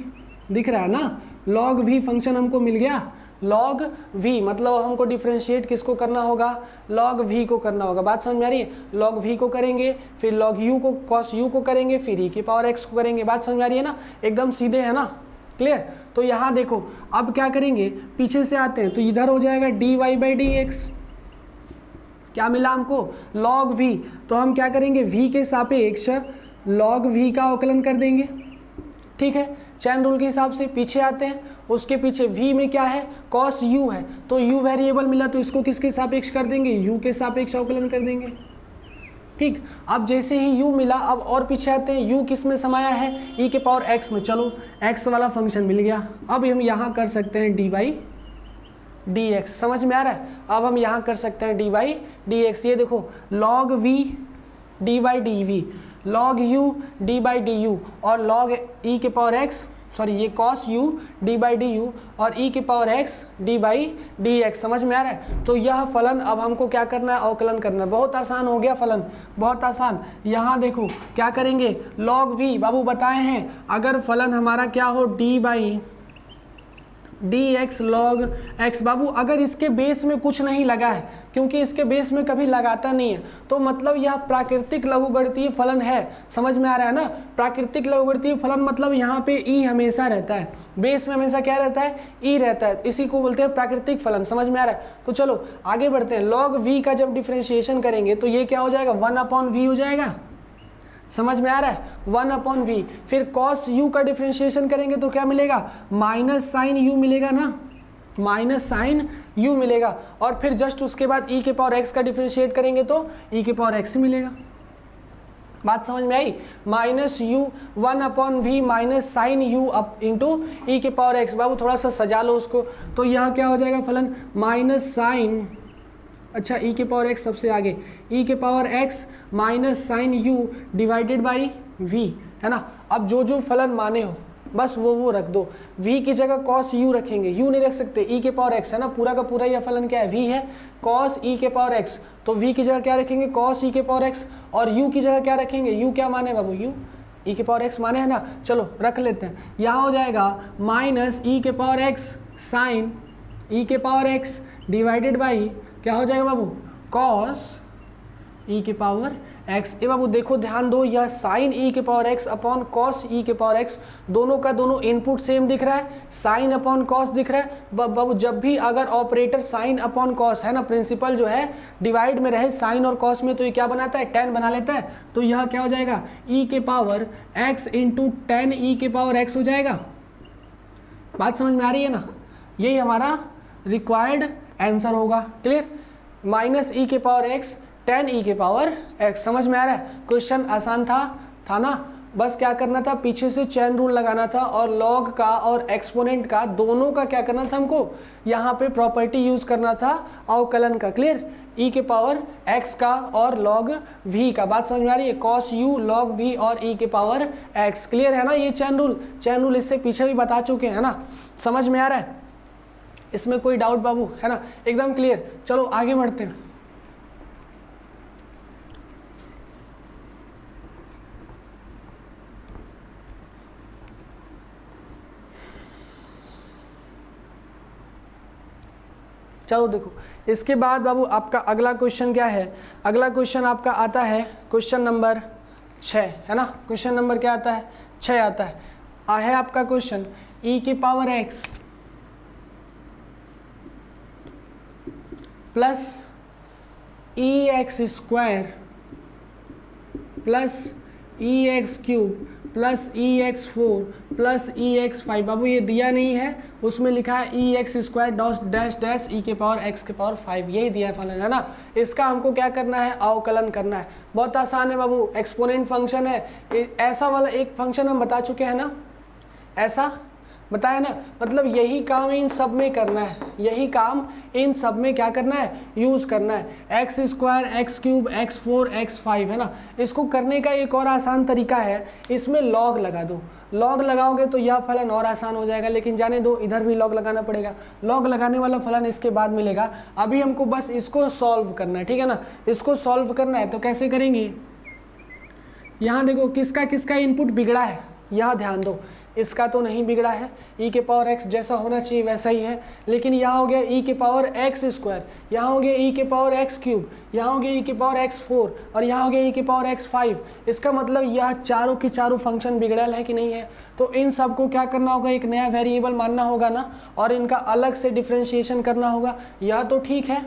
Speaker 1: दिख रहा है ना, log v फंक्शन हमको मिल गया। log v मतलब हमको डिफ्रेंशिएट किसको करना होगा, log v को करना होगा। बात समझ में आ रही है, log v को करेंगे, फिर log u को cos u को करेंगे, फिर e की पावर x को करेंगे। बात समझ में आ रही है ना, एकदम सीधे है ना, क्लियर। तो यहाँ देखो अब क्या करेंगे, पीछे से आते हैं, तो इधर हो जाएगा dy बाई डी एक्स, क्या मिला हमको, log v। तो हम क्या करेंगे, v के सापेक्ष log v का अवकलन कर देंगे, ठीक है। चैन रूल के हिसाब से पीछे आते हैं, उसके पीछे v में क्या है, cos u है, तो u वेरिएबल मिला तो इसको किसके सापेक्ष कर देंगे, u के सापेक्ष अवकलन कर देंगे, ठीक। अब जैसे ही u मिला, अब और पीछे आते हैं, u किस में समाया है, e के पावर x में। चलो x वाला फंक्शन मिल गया। अब हम यहाँ कर सकते हैं dy dx, समझ में आ रहा है। अब हम यहाँ कर सकते हैं dy dx। ये देखो log v dy dv, log u d by D you, और log e के पावर x सॉरी ये cos u D by D you और e की power x d by d x. समझ में आ रहा है? तो यह फलन अब हमको क्या करना है, अवकलन करना है। बहुत आसान हो गया फलन, बहुत आसान। यहाँ देखो क्या करेंगे, log v बाबू बताए हैं, अगर फलन हमारा क्या हो d by d x log x. बाबू अगर इसके बेस में कुछ नहीं लगा है, क्योंकि इसके बेस में कभी लगाता नहीं है, तो मतलब यह प्राकृतिक लघुगणितीय फलन है। समझ में आ रहा है ना? प्राकृतिक लघुगणितीय फलन मतलब यहाँ पे ई हमेशा रहता है, बेस में हमेशा क्या रहता है, ई रहता है, इसी को बोलते हैं प्राकृतिक फलन। समझ में आ रहा है? तो चलो आगे बढ़ते हैं। लॉग वी का जब डिफ्रेंशिएशन करेंगे तो ये क्या हो जाएगा, 1/v हो जाएगा। समझ में आ रहा है? 1/v। फिर cos u का डिफ्रेंशिएशन करेंगे तो क्या मिलेगा, माइनस साइन u मिलेगा ना, माइनस साइन u मिलेगा। और फिर जस्ट उसके बाद e के पावर x का डिफ्रेंशिएट करेंगे तो e के पावर x मिलेगा। बात समझ में आई? Minus u 1/v minus sine u up into e के पावर x। बाबू थोड़ा सा सजा लो उसको। तो यह क्या हो जाएगा फलन, माइनस साइन, अच्छा e के पावर x सबसे आगे, e के power x minus sine u divided by v, है ना। अब जो जो फलन माने हो बस वो रख दो। v की जगह cos u रखेंगे, u नहीं रख सकते, e के पावर x है ना, पूरा का पूरा यह फलन क्या है, v है, cos e के पावर x। तो v की जगह क्या रखेंगे, cos e के पावर x, और u की जगह क्या रखेंगे, u क्या माने बाबू, u e के पावर x माने, है ना। चलो रख लेते हैं। यहाँ हो जाएगा माइनस e के पावर x साइन e के पावर x डिवाइडेड बाई क्या हो जाएगा बाबू, cos e के पावर x। ए बाबू देखो ध्यान दो, यह साइन e के power x upon cos e के पावर x, दोनों का दोनों इनपुट सेम दिख रहा है, साइन अपॉन cos दिख रहा है। बाबू जब भी अगर ऑपरेटर साइन अपॉन cos है ना, प्रिंसिपल जो है डिवाइड में रहे साइन और cos में, तो ये क्या बनाता है, tan बना लेता है। तो यह क्या हो जाएगा, e के power x into ten e के पावर x हो जाएगा। बात समझ में आ रही है ना? यही हमारा रिक्वायर्ड आंसर होगा। क्लियर? माइनस ई के पावर x टेन ई के पावर x। समझ में आ रहा है? क्वेश्चन आसान था ना? बस क्या करना था, पीछे से चेन रूल लगाना था और लॉग का और एक्सपोनेंट का दोनों का क्या करना था हमको, यहाँ पे प्रॉपर्टी यूज करना था अवकलन का। क्लियर? e के पावर x का और log v का। बात समझ में आ रही है? cos u log v और e के पावर x। क्लियर है ना? ये चेन रूल इससे पीछे भी बता चुके हैं ना। समझ में आ रहा है? इसमें कोई डाउट बाबू, है ना? एकदम क्लियर। चलो आगे बढ़ते हैं। चलो देखो, इसके बाद बाबू आपका अगला क्वेश्चन क्या है, अगला क्वेश्चन आपका आता है क्वेश्चन नंबर 6, है ना। क्वेश्चन नंबर क्या आता है, 6 आता है आपका क्वेश्चन, e की power x plus e x square plus e x cube plus e x four plus e x five. बाबू ये दिया नहीं है, उसमें लिखा है e x square dash dash e के पावर एक्स के पावर 5, यही दिया है फलन, है ना। इसका हमको क्या करना है, अवकलन करना है। बहुत आसान है बाबू, एक्सपोनेंट फंक्शन है। ऐसा वाला एक फंक्शन हम बता चुके हैं ना, ऐसा बताया ना, मतलब यही काम इन सब में करना है, यही काम इन सब में क्या करना है, यूज़ करना है। X square x cube x four x five, है ना। इसको करने का एक और आसान तरीका है, इसमें लॉग लगा दो। लॉग लगाओगे तो यह फलन और आसान हो जाएगा, लेकिन जाने दो, इधर भी लॉग लगाना पड़ेगा। लॉग लगाने वाला फलन इसके बाद मिलेगा। अभी हमको बस इसको सॉल्व करना है, ठीक है ना। इसको सॉल्व करना है तो कैसे करेंगे, यहाँ देखो किसका किसका इनपुट बिगड़ा है, यहाँ ध्यान दो। इसका तो नहीं बिगड़ा है, e के पावर x जैसा होना चाहिए वैसा ही है, लेकिन यहाँ हो गया e के पावर x स्क्वायर, यहाँ हो गया e के पावर x क्यूब, यहाँ हो गया e के पावर x फोर और यहाँ हो गया e के पावर x फाइव। इसका मतलब यह चारों की चारों फंक्शन बिगड़ल है कि नहीं है। तो इन सबको क्या करना होगा, एक नया वेरिएबल मानना होगा ना, और इनका अलग से डिफ्रेंशिएशन करना होगा। यह तो ठीक है,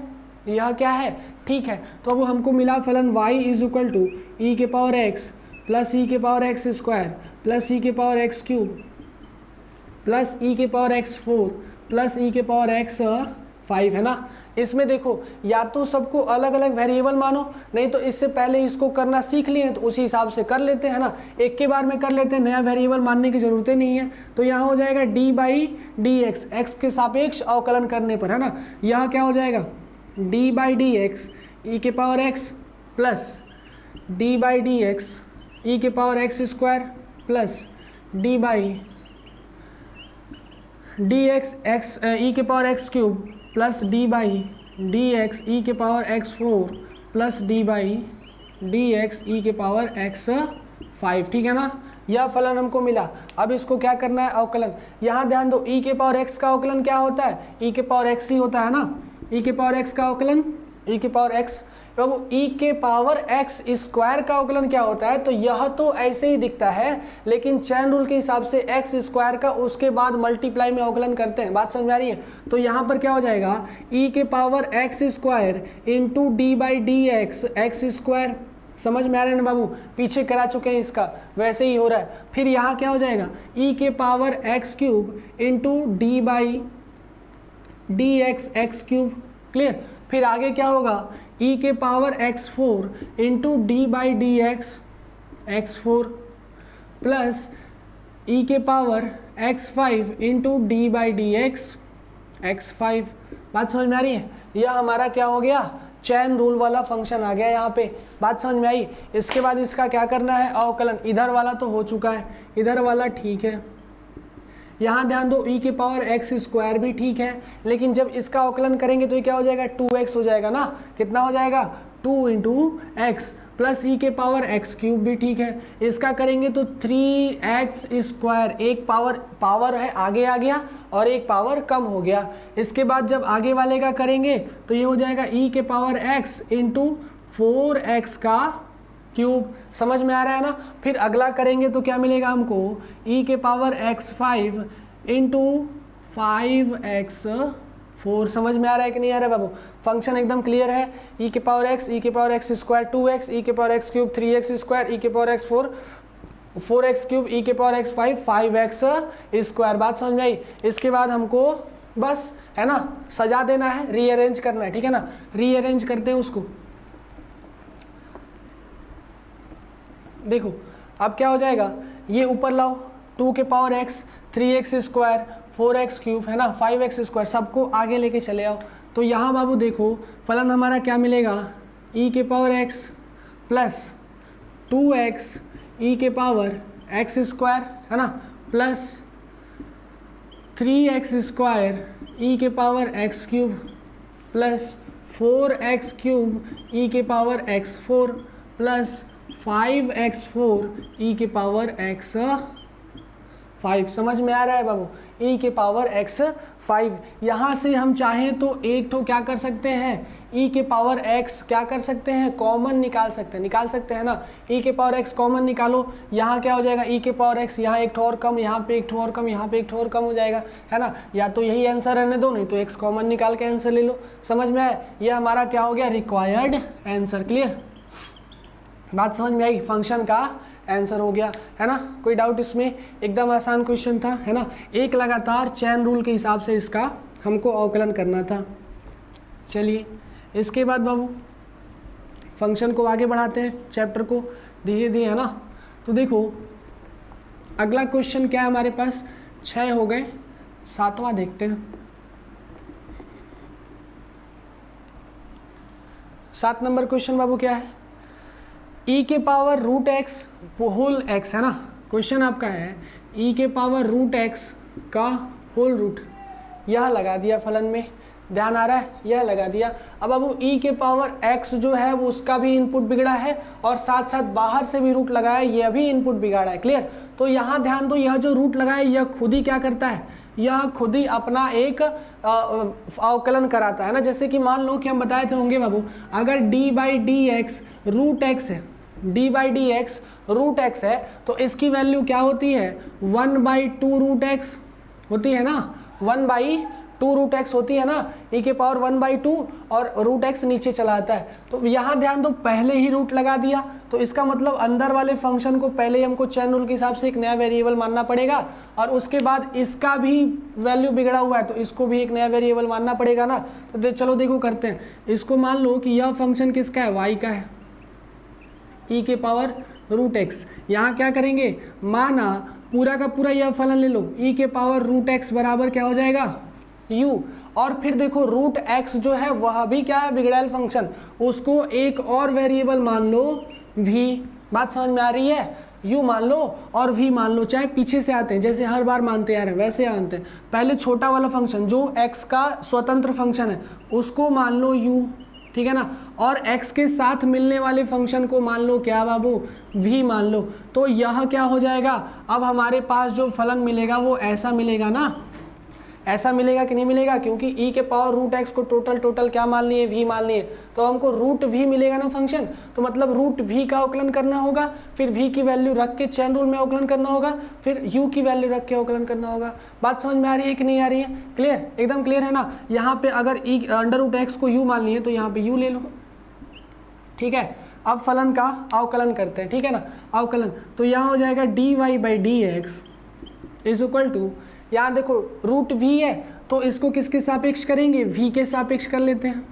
Speaker 1: यह क्या है, ठीक है। तो अब हमको मिला फलन y इज इक्वल टू ई के पावर x प्लस ई के power x square plus e के power x cube plus e के power x four plus e के पावर एक्स फाइव, है ना। इसमें देखो या तो सबको अलग अलग वेरिएबल मानो, नहीं तो इससे पहले इसको करना सीख लिए तो उसी हिसाब से कर लेते हैं ना, एक के बार में कर लेते हैं, नया वेरिएबल मानने की जरूरत नहीं है। तो यहाँ हो जाएगा d by d x, x के सापेक्ष अवकलन करने पर, है ना। यहाँ क्या हो जाएगा, d by d x e के power x plus d by d x e के power x square plus d by d x x e के power x cube plus d by d x e के power x 4 plus d by d x e के power x 5, ठीक है ना। यह फलन हमको मिला। अब इसको क्या करना है, अवकलन। यहाँ ध्यान दो, ई के पावर एक्स का अवकलन क्या होता है, ई के पावर एक्स ही होता है ना। ई के पावर एक्स का अवकलन, ई के पावर एक्स, बाबू ई के पावर एक्स स्क्वायर का अवकलन क्या होता है, तो यह तो ऐसे ही दिखता है, लेकिन चैन रूल के हिसाब से एक्स स्क्वायर का उसके बाद मल्टीप्लाई में अवकलन करते हैं। बात समझ में आ रही है। तो यहाँ पर क्या हो जाएगा, ई के power x square into d by d x x square. समझ में आ रहा है ना बाबू, पीछे करा चुके हैं इसका, वैसे ही हो रहा है। फिर यहाँ क्या हो जाएगा, ई के power x cube into d by d x x cube. Clear. फिर आगे क्या होगा, ई के power x 4 into d by d x x 4 plus e के power x 5 into d by d x x 5। बात समझ में आ रही है। यह हमारा क्या हो गया, चैन रूल वाला फंक्शन आ गया यहाँ पे। बात समझ में आई। इसके बाद इसका क्या करना है, अवकलन। इधर वाला तो हो चुका है, इधर वाला ठीक है। यहाँ ध्यान दो, ई के पावर एक्स स्क्वायर भी ठीक है, लेकिन जब इसका अवकलन करेंगे तो ये क्या हो जाएगा, 2x हो जाएगा ना। कितना हो जाएगा, 2 इंटू एक्स प्लस ई के पावर एक्स क्यूब भी ठीक है। इसका करेंगे तो 3x स्क्वायर, एक पावर है आगे आ गया और एक पावर कम हो गया। इसके बाद जब आगे वाले का करेंगे तो ये हो जाएगा ई के पावर x इंटू 4x का क्यूब। समझ में आ रहा है ना। फिर अगला करेंगे तो क्या मिलेगा हमको, ई के पावर एक्स 5 इंटू 5x4। समझ में आ रहा है कि नहीं आ रहा है बाबू। फंक्शन एकदम क्लियर है। ई के पावर एक्स, ई के power x square 2x, e के power x cube 3x square, e के power x 4x cube, e के पावर एक्स 5x स्क्वायर। बात समझ में आई। इसके बाद हमको बस है ना सजा देना है, रीअरेंज करना है, ठीक है ना। रीअरेंज करते हैं उसको। देखो अब क्या हो जाएगा, ये ऊपर लाओ, 2 के power x 3x square 4x cube है ना 5x स्क्वायर, सबको आगे लेके चले आओ। तो यहाँ बाबू देखो फलन हमारा क्या मिलेगा, ई के power x plus 2x e के पावर x स्क्वायर है ना प्लस 3x स्क्वायर ई के power x cube plus 4x cube e के पावर x4 प्लस 5x4 ई के पावर x5। समझ में आ रहा है बाबू, ई के पावर x5। यहाँ से हम चाहें तो एक तो क्या कर सकते हैं, ई के पावर x क्या कर सकते हैं, कॉमन निकाल सकते हैं ना। ई के पावर x कॉमन निकालो, यहाँ क्या हो जाएगा, ई के पावर x, यहाँ एक ठो और कम, यहाँ पे एक ठो और कम, यहाँ पे एक ठो और कम हो जाएगा है ना। या तो यही आंसर रहने दो, नहीं तो x कॉमन निकाल के आंसर ले लो। समझ में आया। यह हमारा क्या हो गया, रिक्वायर्ड आंसर। क्लियर। बात समझ में आई, फंक्शन का आंसर हो गया है ना। कोई डाउट इसमें, एकदम आसान क्वेश्चन था है ना। एक लगातार चैन रूल के हिसाब से इसका हमको अवकलन करना था। चलिए इसके बाद बाबू फंक्शन को आगे बढ़ाते हैं, चैप्टर को धीरे धीरे है ना। तो देखो अगला क्वेश्चन क्या है हमारे पास, 6 हो गए, 7वां देखते हैं। 7 नंबर क्वेश्चन बाबू क्या है, ई के power root x whole x है ना। क्वेश्चन आपका है ई के पावर रूट एक्स का होल रूट, यह लगा दिया फलन में, ध्यान आ रहा है, यह लगा दिया। अब बाबू ई के पावर एक्स जो है वो उसका भी इनपुट बिगड़ा है और साथ साथ बाहर से भी रूट लगाया, यह भी इनपुट बिगाड़ा है। क्लियर। तो यहाँ ध्यान दो, यह जो रूट लगाया यह खुद ही क्या करता है, यह खुद ही अपना एक अवकलन कराता है ना। जैसे कि मान लो कि हम बताए थे होंगे बाबू, अगर d by d x root x है, d by d x root x है, तो इसकी वैल्यू क्या होती है, 1/2 रूट एक्स होती है ना, 1/2 रूट एक्स होती है ना। e के पावर 1/2 और रूट एक्स नीचे चला आता है। तो यहाँ ध्यान दो, पहले ही रूट लगा दिया, तो इसका मतलब अंदर वाले फंक्शन को पहले ही हमको चैन रूल के हिसाब से एक नया वेरिएबल मानना पड़ेगा, और उसके बाद इसका भी वैल्यू बिगड़ा हुआ है तो इसको भी एक नया वेरिएबल मानना पड़ेगा ना। तो चलो देखो करते हैं। इसको मान लो कि यह फंक्शन किसका है, y का है, e के पावर रूट एक्स। यहाँ क्या करेंगे, माना पूरा का पूरा यह फलन ले लो, e के पावर रूट एक्स बराबर क्या हो जाएगा, u। और फिर देखो रूट x जो है वह भी क्या है, बिगड़ैल फंक्शन, उसको एक और वेरिएबल मान लो v। बात समझ में आ रही है। u मान लो और v मान लो, चाहे पीछे से आते हैं जैसे हर बार मानते आ रहे हैं वैसे आते हैं। पहले छोटा वाला फंक्शन जो x का स्वतंत्र फंक्शन है उसको मान लो u, ठीक है ना, और x के साथ मिलने वाले फंक्शन को मान लो क्या बाबू, v मान लो। तो यह क्या हो जाएगा, अब हमारे पास जो फलन मिलेगा वो ऐसा मिलेगा ना, ऐसा मिलेगा कि नहीं मिलेगा, क्योंकि e के पावर रूट एक्स को टोटल क्या मान लिए, v मान लिए, तो हमको रूट v मिलेगा ना फंक्शन, तो मतलब रूट v का अवकलन करना होगा, फिर v की वैल्यू रख के चेन रूल में अवकलन करना होगा, फिर u की वैल्यू रख के अवकलन करना होगा। बात समझ में आ रही है कि नहीं आ रही है, क्लियर, एकदम क्लियर है ना। यहाँ पे अगर e अंडर रूट एक्स को u मान लिए तो यहाँ पे u ले लो, ठीक है। अब फलन का अवकलन करते हैं, ठीक है ना, अवकलन, तो यहाँ हो जाएगा dy by d x is equal to, यहाँ देखो रूट v है तो इसको किसके सापेक्ष करेंगे, v के सापेक्ष कर लेते हैं,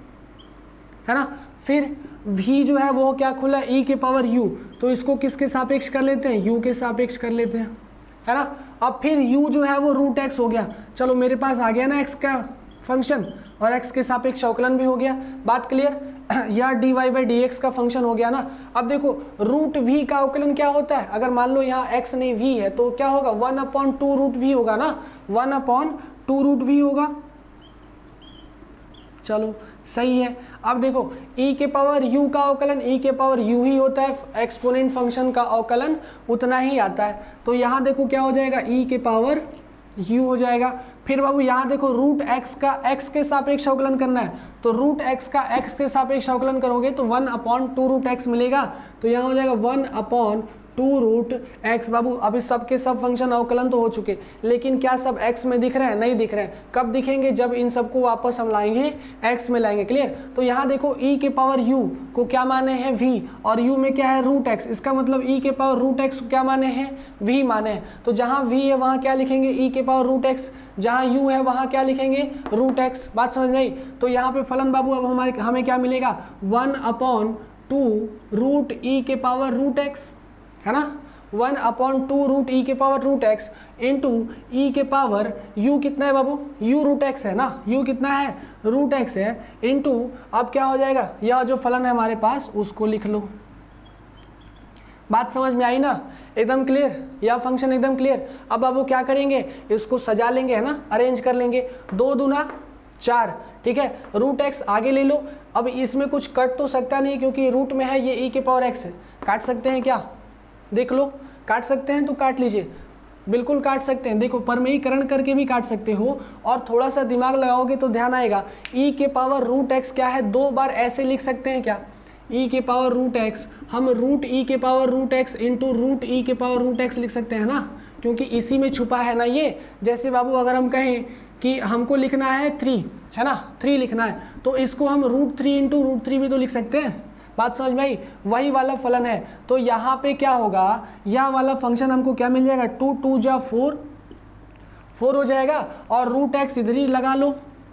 Speaker 1: है ना। फिर v जो है वो क्या खुला, e के पावर u, तो इसको किसके सापेक्ष कर लेते हैं, u के सापेक्ष कर लेते हैं, है ना। अब फिर u जो है वो रूट x हो गया, चलो मेरे पास आ गया ना x का फंक्शन और x के सापेक्ष अवकलन भी हो गया, बात क्लियर। या dy बाई डी एक्स का फंक्शन हो गया ना। अब देखो रूट v का अवकलन क्या होता है, अगर मान लो यहाँ x नहीं v है तो क्या होगा, 1/2 रूट v होगा ना, 1/2 रूट v होगा, चलो सही है। अब देखो e के पावर u का अवकलन e के पावर u ही होता है, एक्सपोनेंट फंक्शन का अवकलन उतना ही आता है, तो यहाँ देखो क्या हो जाएगा, e के पावर u हो जाएगा। फिर बाबू यहाँ देखो रूट x का x के सापेक्ष अवकलन करना है, तो रूट x का x के सापेक्ष अवकलन करोगे तो 1/2 रूट x मिलेगा, तो यहाँ हो जाएगा 1/2 रूट x। बाबू अभी सबके सब फंक्शन अवकलन तो हो चुके, लेकिन क्या सब x में दिख रहे हैं, नहीं दिख रहे हैं, कब दिखेंगे, जब इन सबको वापस हम लाएंगे x में लाएंगे, क्लियर। तो यहाँ देखो e के पावर u को क्या माने हैं v, और u में क्या है रूट x, इसका मतलब e के पावर रूट x को क्या माने हैं, v माने हैं, तो जहाँ v है वहाँ क्या लिखेंगे, e के पावर रूट x, जहाँ u है वहाँ क्या लिखेंगे, रूट x। बात समझ में आई। तो यहाँ पे फलन बाबू अब हमें क्या मिलेगा, 1/2 रूट e के पावर रूट x, है ना, 1/2 रूट e के power root x into e के पावर u कितना है बाबू, u रूट x है ना, u कितना है, रूट x है, इंटू अब क्या हो जाएगा, यह जो फलन है हमारे पास उसको लिख लो। बात समझ में आई ना, एकदम क्लियर, यह फंक्शन एकदम क्लियर। अब बाबू क्या करेंगे, इसको सजा लेंगे, है ना, अरेंज कर लेंगे, 2 दूना 4, ठीक है, रूट x आगे ले लो। अब इसमें कुछ कट तो सकता नहीं क्योंकि रूट में है, ये e के पावर x है, काट सकते हैं क्या, देख लो, काट सकते हैं तो काट लीजिए, बिल्कुल काट सकते हैं, देखो परमेयीकरण करके भी काट सकते हो, और थोड़ा सा दिमाग लगाओगे तो ध्यान आएगा। e के पावर रूट x क्या है, 2 बार ऐसे लिख सकते हैं क्या, e के पावर रूट x, हम रूट e के power root x into root e के पावर रूट x लिख सकते हैं ना, क्योंकि इसी में छुपा है ना ये। जैसे बाबू अगर हम कहें कि हमको लिखना है 3, है ना, 3 लिखना है, तो इसको हम रूट 3 इंटू रूट 3 भी तो लिख सकते हैं। बात समझ में आई, वही वाला फलन है। तो यहाँ पे क्या होगा, यह वाला फंक्शन हमको क्या मिल जाएगा, 2 2 जा 4 हो जाएगा, और रूट x इधर ही लगा लो,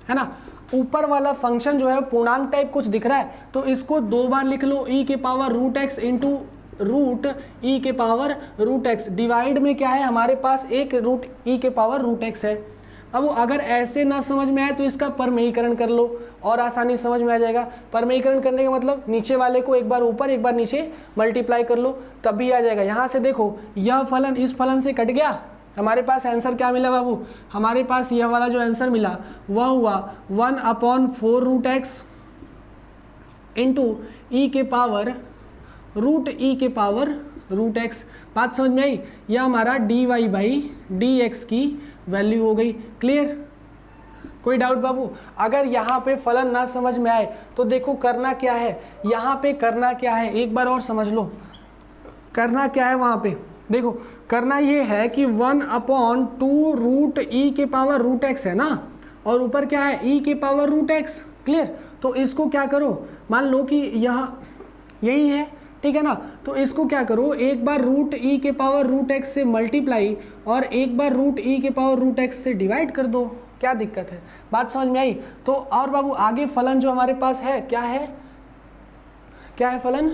Speaker 1: है ना। ऊपर वाला फंक्शन जो है पूर्णांक टाइप कुछ दिख रहा है, तो इसको 2 बार लिख लो, e के power root x into root e के पावर रूट x, डिवाइड में क्या है हमारे पास, एक रूट e के पावर रूट x है। अब अगर ऐसे ना समझ में आए तो इसका परमेयीकरण कर लो और आसानी समझ में आ जाएगा। परमेयीकरण करने का मतलब नीचे वाले को एक बार ऊपर एक बार नीचे मल्टीप्लाई कर लो, तब भी आ जाएगा। यहाँ से देखो यह फलन इस फलन से कट गया, हमारे पास आंसर क्या मिला बाबू, हमारे पास यह वाला जो आंसर मिला वह हुआ 1/4 रूट x इंटू ई के पावर रूट e के पावर रूट x। बात समझ में आई, यह हमारा dy बाई डी एक्स की वैल्यू हो गई, क्लियर। कोई डाउट बाबू, अगर यहाँ पे फलन ना समझ में आए तो देखो करना क्या है, यहाँ पे करना क्या है, एक बार और समझ लो करना क्या है। वहाँ पे देखो करना ये है कि 1/2 रूट e के पावर रूट x है ना, और ऊपर क्या है e के पावर रूट x, क्लियर। तो इसको क्या करो, मान लो कि यहाँ यही है, ठीक है ना, तो इसको क्या करो, एक बार रूट e के पावर रूट x से मल्टीप्लाई और एक बार रूट e के पावर रूट x से डिवाइड कर दो, क्या दिक्कत है। बात समझ में आई। तो और बाबू आगे फलन जो हमारे पास है क्या है, क्या है फलन,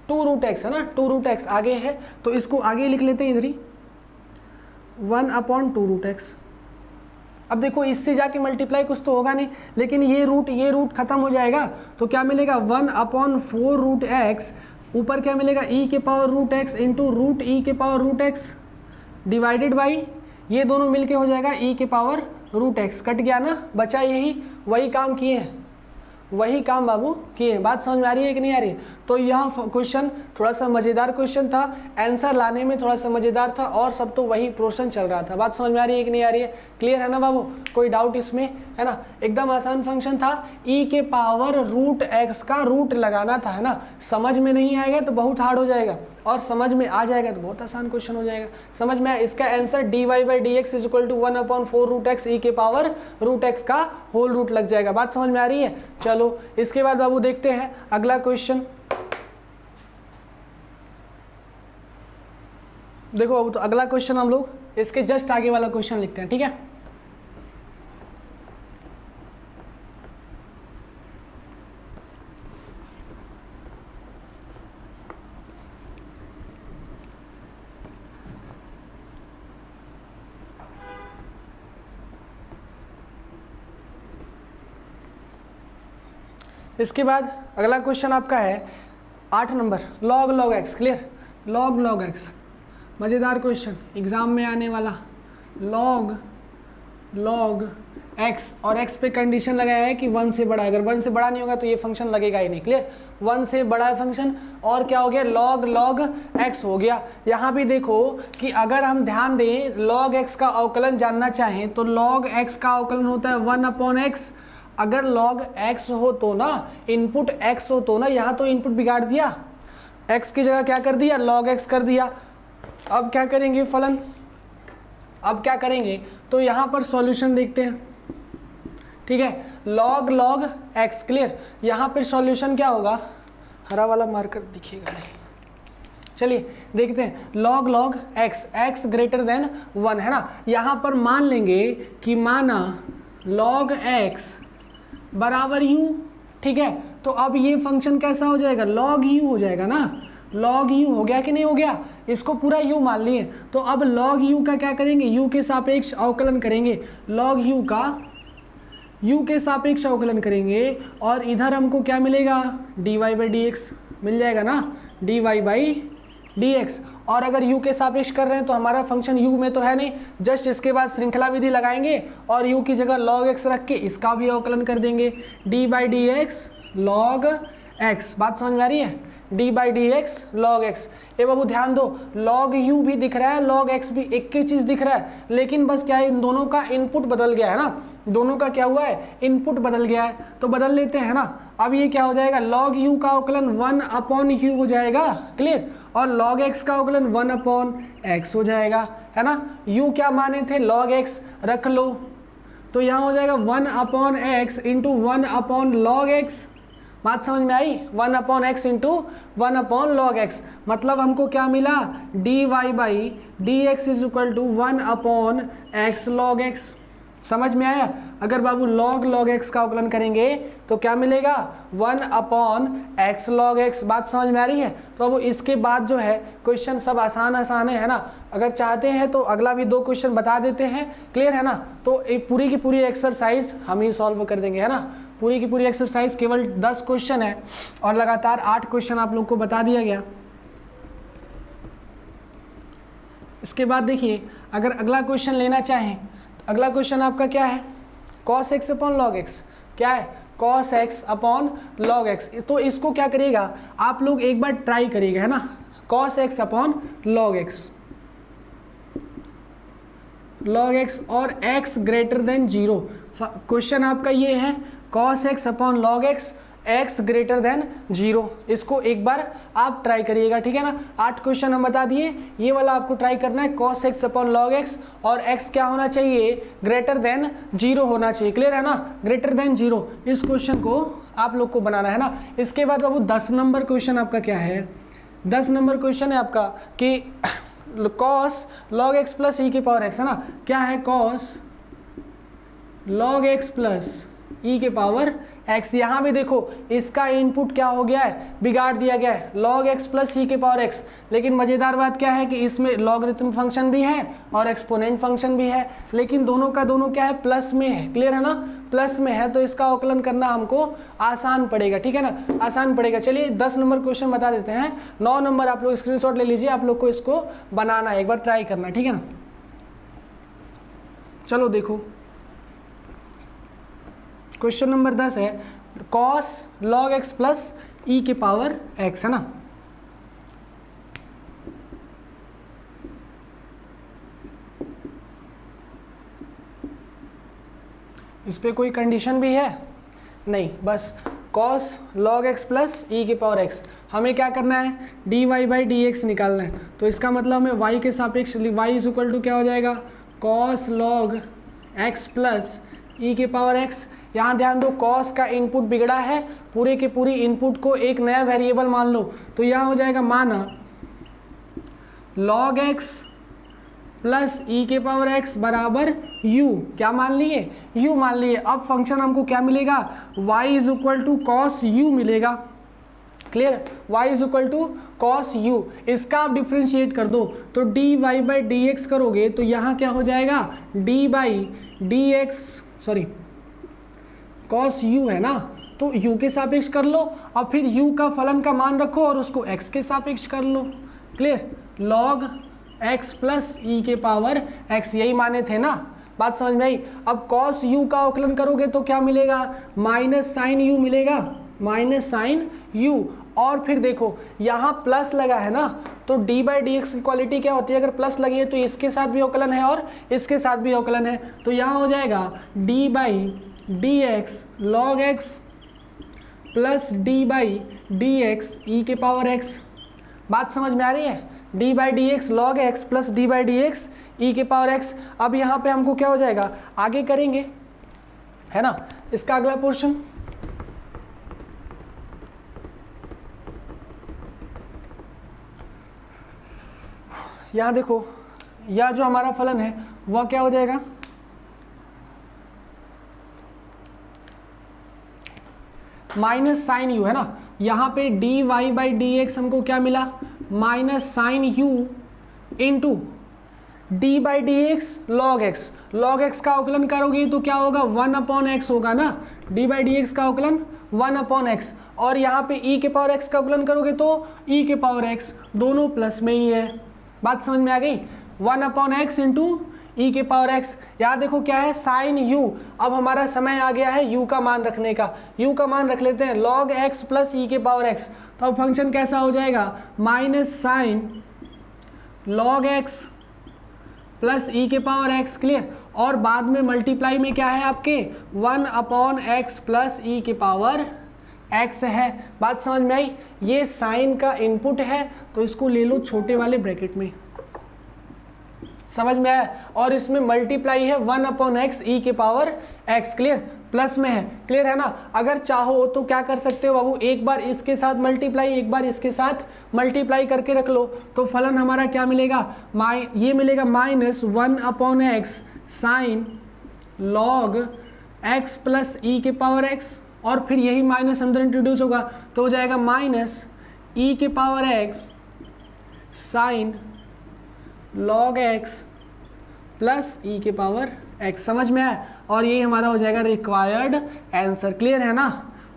Speaker 1: 2 रूट x है ना, 2 रूट x आगे है, तो इसको आगे लिख लेते हैं इधर ही 1/2 रूट x। अब देखो इससे जाके मल्टीप्लाई कुछ तो होगा नहीं, लेकिन ये रूट खत्म हो जाएगा, तो क्या मिलेगा 1/4 रूट x ऊपर क्या मिलेगा, ई के power root x into root e के power root x divided by ये दोनों मिलके हो जाएगा ई के पावर रूट एक्स। कट गया ना, बचा यही, वही काम किए हैं, वही काम बाबू किए। बात समझ में आ रही है कि नहीं आ रही है? तो यह क्वेश्चन थोड़ा सा मज़ेदार क्वेश्चन था, आंसर लाने में थोड़ा सा मज़ेदार था, और सब तो वही पोर्शन चल रहा था। बात समझ में आ रही है कि नहीं आ रही है? क्लियर है ना बाबू? कोई डाउट इसमें है ना? एकदम आसान फंक्शन था, ई के पावर रूट एक्स का रूट लगाना था, है ना? समझ में नहीं आएगा तो बहुत हार्ड हो जाएगा, और समझ में आ जाएगा तो बहुत आसान क्वेश्चन हो जाएगा। समझ में आया? इसका answer d y by d x is equal to 1/4 root x e के पावर रूट एक्स का होल रूट लग जाएगा। बात समझ में आ रही है? चलो इसके बाद बाबू देखते हैं अगला क्वेश्चन। देखो बाबू, तो अगला क्वेश्चन हम लोग इसके जस्ट आगे वाला क्वेश्चन लिखते हैं, ठीक है? इसके बाद अगला क्वेश्चन आपका है 8 number, log log x. Clear? Log log x मज़ेदार क्वेश्चन एग्जाम में आने वाला। लॉग लॉग एक्स, और एक्स पे कंडीशन लगाया है कि 1 से बड़ा है, अगर 1 से बड़ा नहीं होगा तो ये फंक्शन लगेगा ही नहीं। क्लियर? 1 से बड़ा है फंक्शन, और क्या हो गया, लॉग लॉग एक्स हो गया। यहाँ भी देखो कि अगर हम ध्यान दें, लॉग एक्स का अवकलन जानना चाहें तो लॉग एक्स का अवकलन होता है 1/x। अगर log x हो तो ना, इनपुट x हो तो ना, यहाँ तो इनपुट बिगाड़ दिया, x की जगह क्या कर दिया, log x कर दिया। अब क्या करेंगे फलन, अब क्या करेंगे, तो यहाँ पर सॉल्यूशन देखते हैं, ठीक है? log log x। क्लियर? यहाँ पर सॉल्यूशन क्या होगा, हरा वाला मार्कर दिखेगा नहीं, चलिए देखते हैं। log log x, x greater than 1 है ना। यहाँ पर मान लेंगे कि माना log x बराबर u, ठीक है? तो अब ये फंक्शन कैसा हो जाएगा, log u हो जाएगा ना। log u हो गया कि नहीं हो गया? इसको पूरा u मान लिए, तो अब log u का क्या करेंगे, u के सापेक्ष अवकलन करेंगे। log u का u के सापेक्ष अवकलन करेंगे, और इधर हमको क्या मिलेगा, dy बाई dx मिल जाएगा ना, dy बाई dx। और अगर u के सापेक्ष कर रहे हैं तो हमारा फंक्शन u में तो है नहीं, जस्ट इसके बाद श्रृंखला विधि लगाएंगे और u की जगह log x रख के इसका भी अवकलन कर देंगे, d by d x log x. बात समझ में आ रही है? d by d x log x. ये बाबू ध्यान दो, log u भी दिख रहा है, log x भी एक ही चीज़ दिख रहा है, लेकिन बस क्या है, इन दोनों का इनपुट बदल गया है ना, दोनों का क्या हुआ है, इनपुट बदल गया है, तो बदल लेते हैं ना। अब ये क्या हो जाएगा, log u का अवकलन 1/u हो जाएगा। क्लियर? और log x का अवकलन 1/x हो जाएगा, है ना। u क्या माने थे, log x रख लो, तो यहाँ हो जाएगा 1/x इंटू 1/log x। बात समझ में आई? 1/x इंटू 1/log x, मतलब हमको क्या मिला, dy by d x is equal to 1/x log x। समझ में आया? अगर बाबू log x का अवकलन करेंगे तो क्या मिलेगा, 1/x log x। बात समझ में आ रही है? तो बाबू इसके बाद जो है क्वेश्चन सब आसान आसान है ना। अगर चाहते हैं तो अगला भी 2 क्वेश्चन बता देते हैं, क्लियर है ना। तो एक पूरी की पूरी एक्सरसाइज हम ही सॉल्व कर देंगे, है ना। पूरी की पूरी एक्सरसाइज केवल 10 क्वेश्चन है, और लगातार 8 क्वेश्चन आप लोग को बता दिया गया। इसके बाद देखिए, अगर अगला क्वेश्चन लेना चाहें, अगला क्वेश्चन आपका क्या है, cos x upon log x। क्या है, cos x upon log x। तो इसको क्या करिएगा आप लोग, एक बार ट्राई करिएगा, है ना। cos x upon log x, log x और x ग्रेटर देन 0। क्वेश्चन आपका ये है, cos x upon log x, x greater than 0। इसको एक बार आप ट्राई करिएगा, ठीक है ना। 8 क्वेश्चन हम बता दिए, ये वाला आपको ट्राई करना है, cos x upon log x, और x क्या होना चाहिए, ग्रेटर देन 0 होना चाहिए। क्लियर है ना, ग्रेटर देन 0। इस क्वेश्चन को आप लोग को बनाना है ना। इसके बाद बाबू 10 नंबर क्वेश्चन आपका क्या है, 10 नंबर क्वेश्चन है आपका कि cos log x plus e की पावर x, है ना। क्या है, cos log x plus e के पावर x। यहाँ भी देखो इसका इनपुट क्या हो गया है, बिगाड़ दिया गया है, log x प्लस e के पावर x। लेकिन मज़ेदार बात क्या है कि इसमें लॉगरिथम फंक्शन भी है और एक्सपोनेंट फंक्शन भी है, लेकिन दोनों का दोनों क्या है, प्लस में है। क्लियर है ना, प्लस में है तो इसका अवकलन करना हमको आसान पड़ेगा। ठीक है ना, आसान पड़ेगा। चलिए 10 नंबर क्वेश्चन बता देते हैं। 9 नंबर आप लोग स्क्रीनशॉट ले लीजिए, आप लोग को इसको बनाना है, एक बार ट्राई करना। ठीक है ना, चलो देखो क्वेश्चन नंबर 10 है cos log x plus e के पावर x, है ना। इस पे कोई कंडीशन भी है नहीं, बस cos log x plus e के पावर x। हमें क्या करना है, dy बाई डी एक्स निकालना है। तो इसका मतलब हमें y के सापेक्ष y इज इक्वल टू क्या हो जाएगा, cos log x plus e के पावर x। यहाँ ध्यान दो cos का इनपुट बिगड़ा है, पूरे के पूरी इनपुट को एक नया वेरिएबल मान लो। तो यहाँ हो जाएगा माना log x प्लस e के पावर x बराबर u। क्या मान लिए, u मान लिए। अब फंक्शन हमको क्या मिलेगा, y is equal to cos u मिलेगा। Clear, y is equal to cos u। इसका आप डिफ्रेंशिएट कर दो तो dy बाई डी एक्स करोगे तो यहाँ क्या हो जाएगा, d by d x, sorry cos u है ना, तो u के सापेक्ष कर लो और फिर u का फलन का मान रखो और उसको x के सापेक्ष कर लो। Clear, log x plus e के पावर x, यही माने थे ना, बात समझ में आई। अब cos u का अवकलन करोगे तो क्या मिलेगा, माइनस साइन u मिलेगा, माइनस साइन u। और फिर देखो यहाँ प्लस लगा है ना, तो d बाई डी एक्स की क्वालिटी क्या होती है, अगर प्लस लगी है तो इसके साथ भी अवकलन है और इसके साथ भी अवकलन है। तो यहाँ हो जाएगा d by d x log x plus d by d x e के पावर x। बात समझ में आ रही है, d by d x log x plus d by d x e के पावर x। अब यहाँ पे हमको क्या हो जाएगा, आगे करेंगे, है ना। इसका अगला पोर्शन यहाँ देखो, यह जो हमारा फलन है वह क्या हो जाएगा, माइनस साइन यू, है ना। यहाँ पे d y by d x हमको क्या मिला, minus sine u into d by d x log x. Log x का अवकलन करोगे तो क्या होगा, 1 अपॉन एक्स होगा ना, डी बाई डी एक्स का अवकलन 1 अपॉन एक्स। और यहाँ पे e के पावर x का अवकलन करोगे तो e के पावर x, दोनों प्लस में ही है। बात समझ में आ गई, 1 अपॉन एक्स इंटू ई के पावर x। यहाँ देखो क्या है, साइन u। अब हमारा समय आ गया है u का मान रखने का, u का मान रख लेते हैं log x प्लस ई के पावर x। तो अब फंक्शन कैसा हो जाएगा, minus sine log x plus e के पावर x। क्लियर, और बाद में मल्टीप्लाई में क्या है आपके, 1 अपॉन एक्स प्लस ई के पावर x है। बात समझ में आई, ये साइन का इनपुट है तो इसको ले लो छोटे वाले ब्रैकेट में, समझ में आया। और इसमें मल्टीप्लाई है 1 अपॉन एक्स ई के पावर x। क्लियर, प्लस में है, क्लियर है ना। अगर चाहो तो क्या कर सकते हो बाबू, एक बार इसके साथ मल्टीप्लाई, एक बार इसके साथ मल्टीप्लाई करके रख लो तो फलन हमारा क्या मिलेगा, ये मिलेगा minus 1 upon x sine log x plus e के पावर x। और फिर यही माइनस अंदर इंट्रोड्यूस होगा तो हो जाएगा माइनस ई के power x sine log x plus e के पावर x। समझ में आया, और ये हमारा हो जाएगा रिक्वायर्ड आंसर। क्लियर है ना।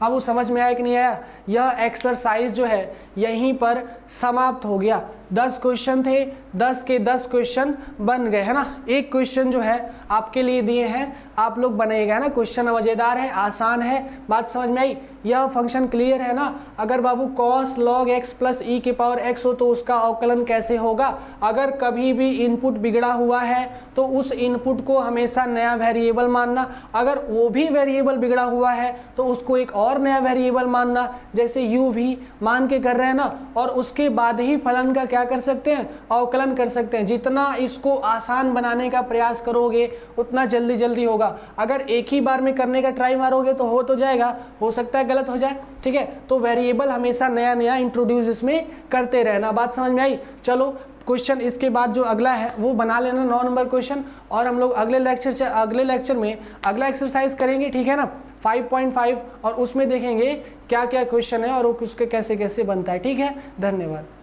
Speaker 1: अब वो समझ में आया कि नहीं आया, यह एक्सरसाइज जो है यहीं पर समाप्त हो गया। 10 क्वेश्चन थे, 10 के 10 क्वेश्चन बन गए, है ना। एक क्वेश्चन जो है आपके लिए दिए हैं, आप लोग बनाइएगा, है ना। क्वेश्चन मज़ेदार है, आसान है, बात समझ में आई। यह फंक्शन क्लियर है ना। अगर बाबू cos log x plus e के पावर x हो तो उसका अवकलन कैसे होगा। अगर कभी भी इनपुट बिगड़ा हुआ है तो उस इनपुट को हमेशा नया वेरिएबल मानना, अगर वो भी वेरिएबल बिगड़ा हुआ है तो उसको एक और नया वेरिएबल मानना, जैसे u भी मान के कर रहे हैं ना। और उसके बाद ही फलन का क्या कर सकते हैं, अवकलन कर सकते हैं। जितना इसको आसान बनाने का प्रयास करोगे उतना जल्दी जल्दी होगा। अगर एक ही बार में करने का ट्राई मारोगे तो हो जाएगा, हो सकता है गलत हो जाए, ठीक है। तो वेरिएबल हमेशा नया नया इंट्रोड्यूस इसमें करते रहना। बात समझ में आई। चलो क्वेश्चन इसके बाद जो अगला है वो बना लेना, 9 नंबर क्वेश्चन। और हम लोग अगले लेक्चर में अगला एक्सरसाइज करेंगे, ठीक है ना। 5.5 और उसमें देखेंगे क्या क्या क्वेश्चन है और वो उसके कैसे कैसे बनता है। ठीक है, धन्यवाद।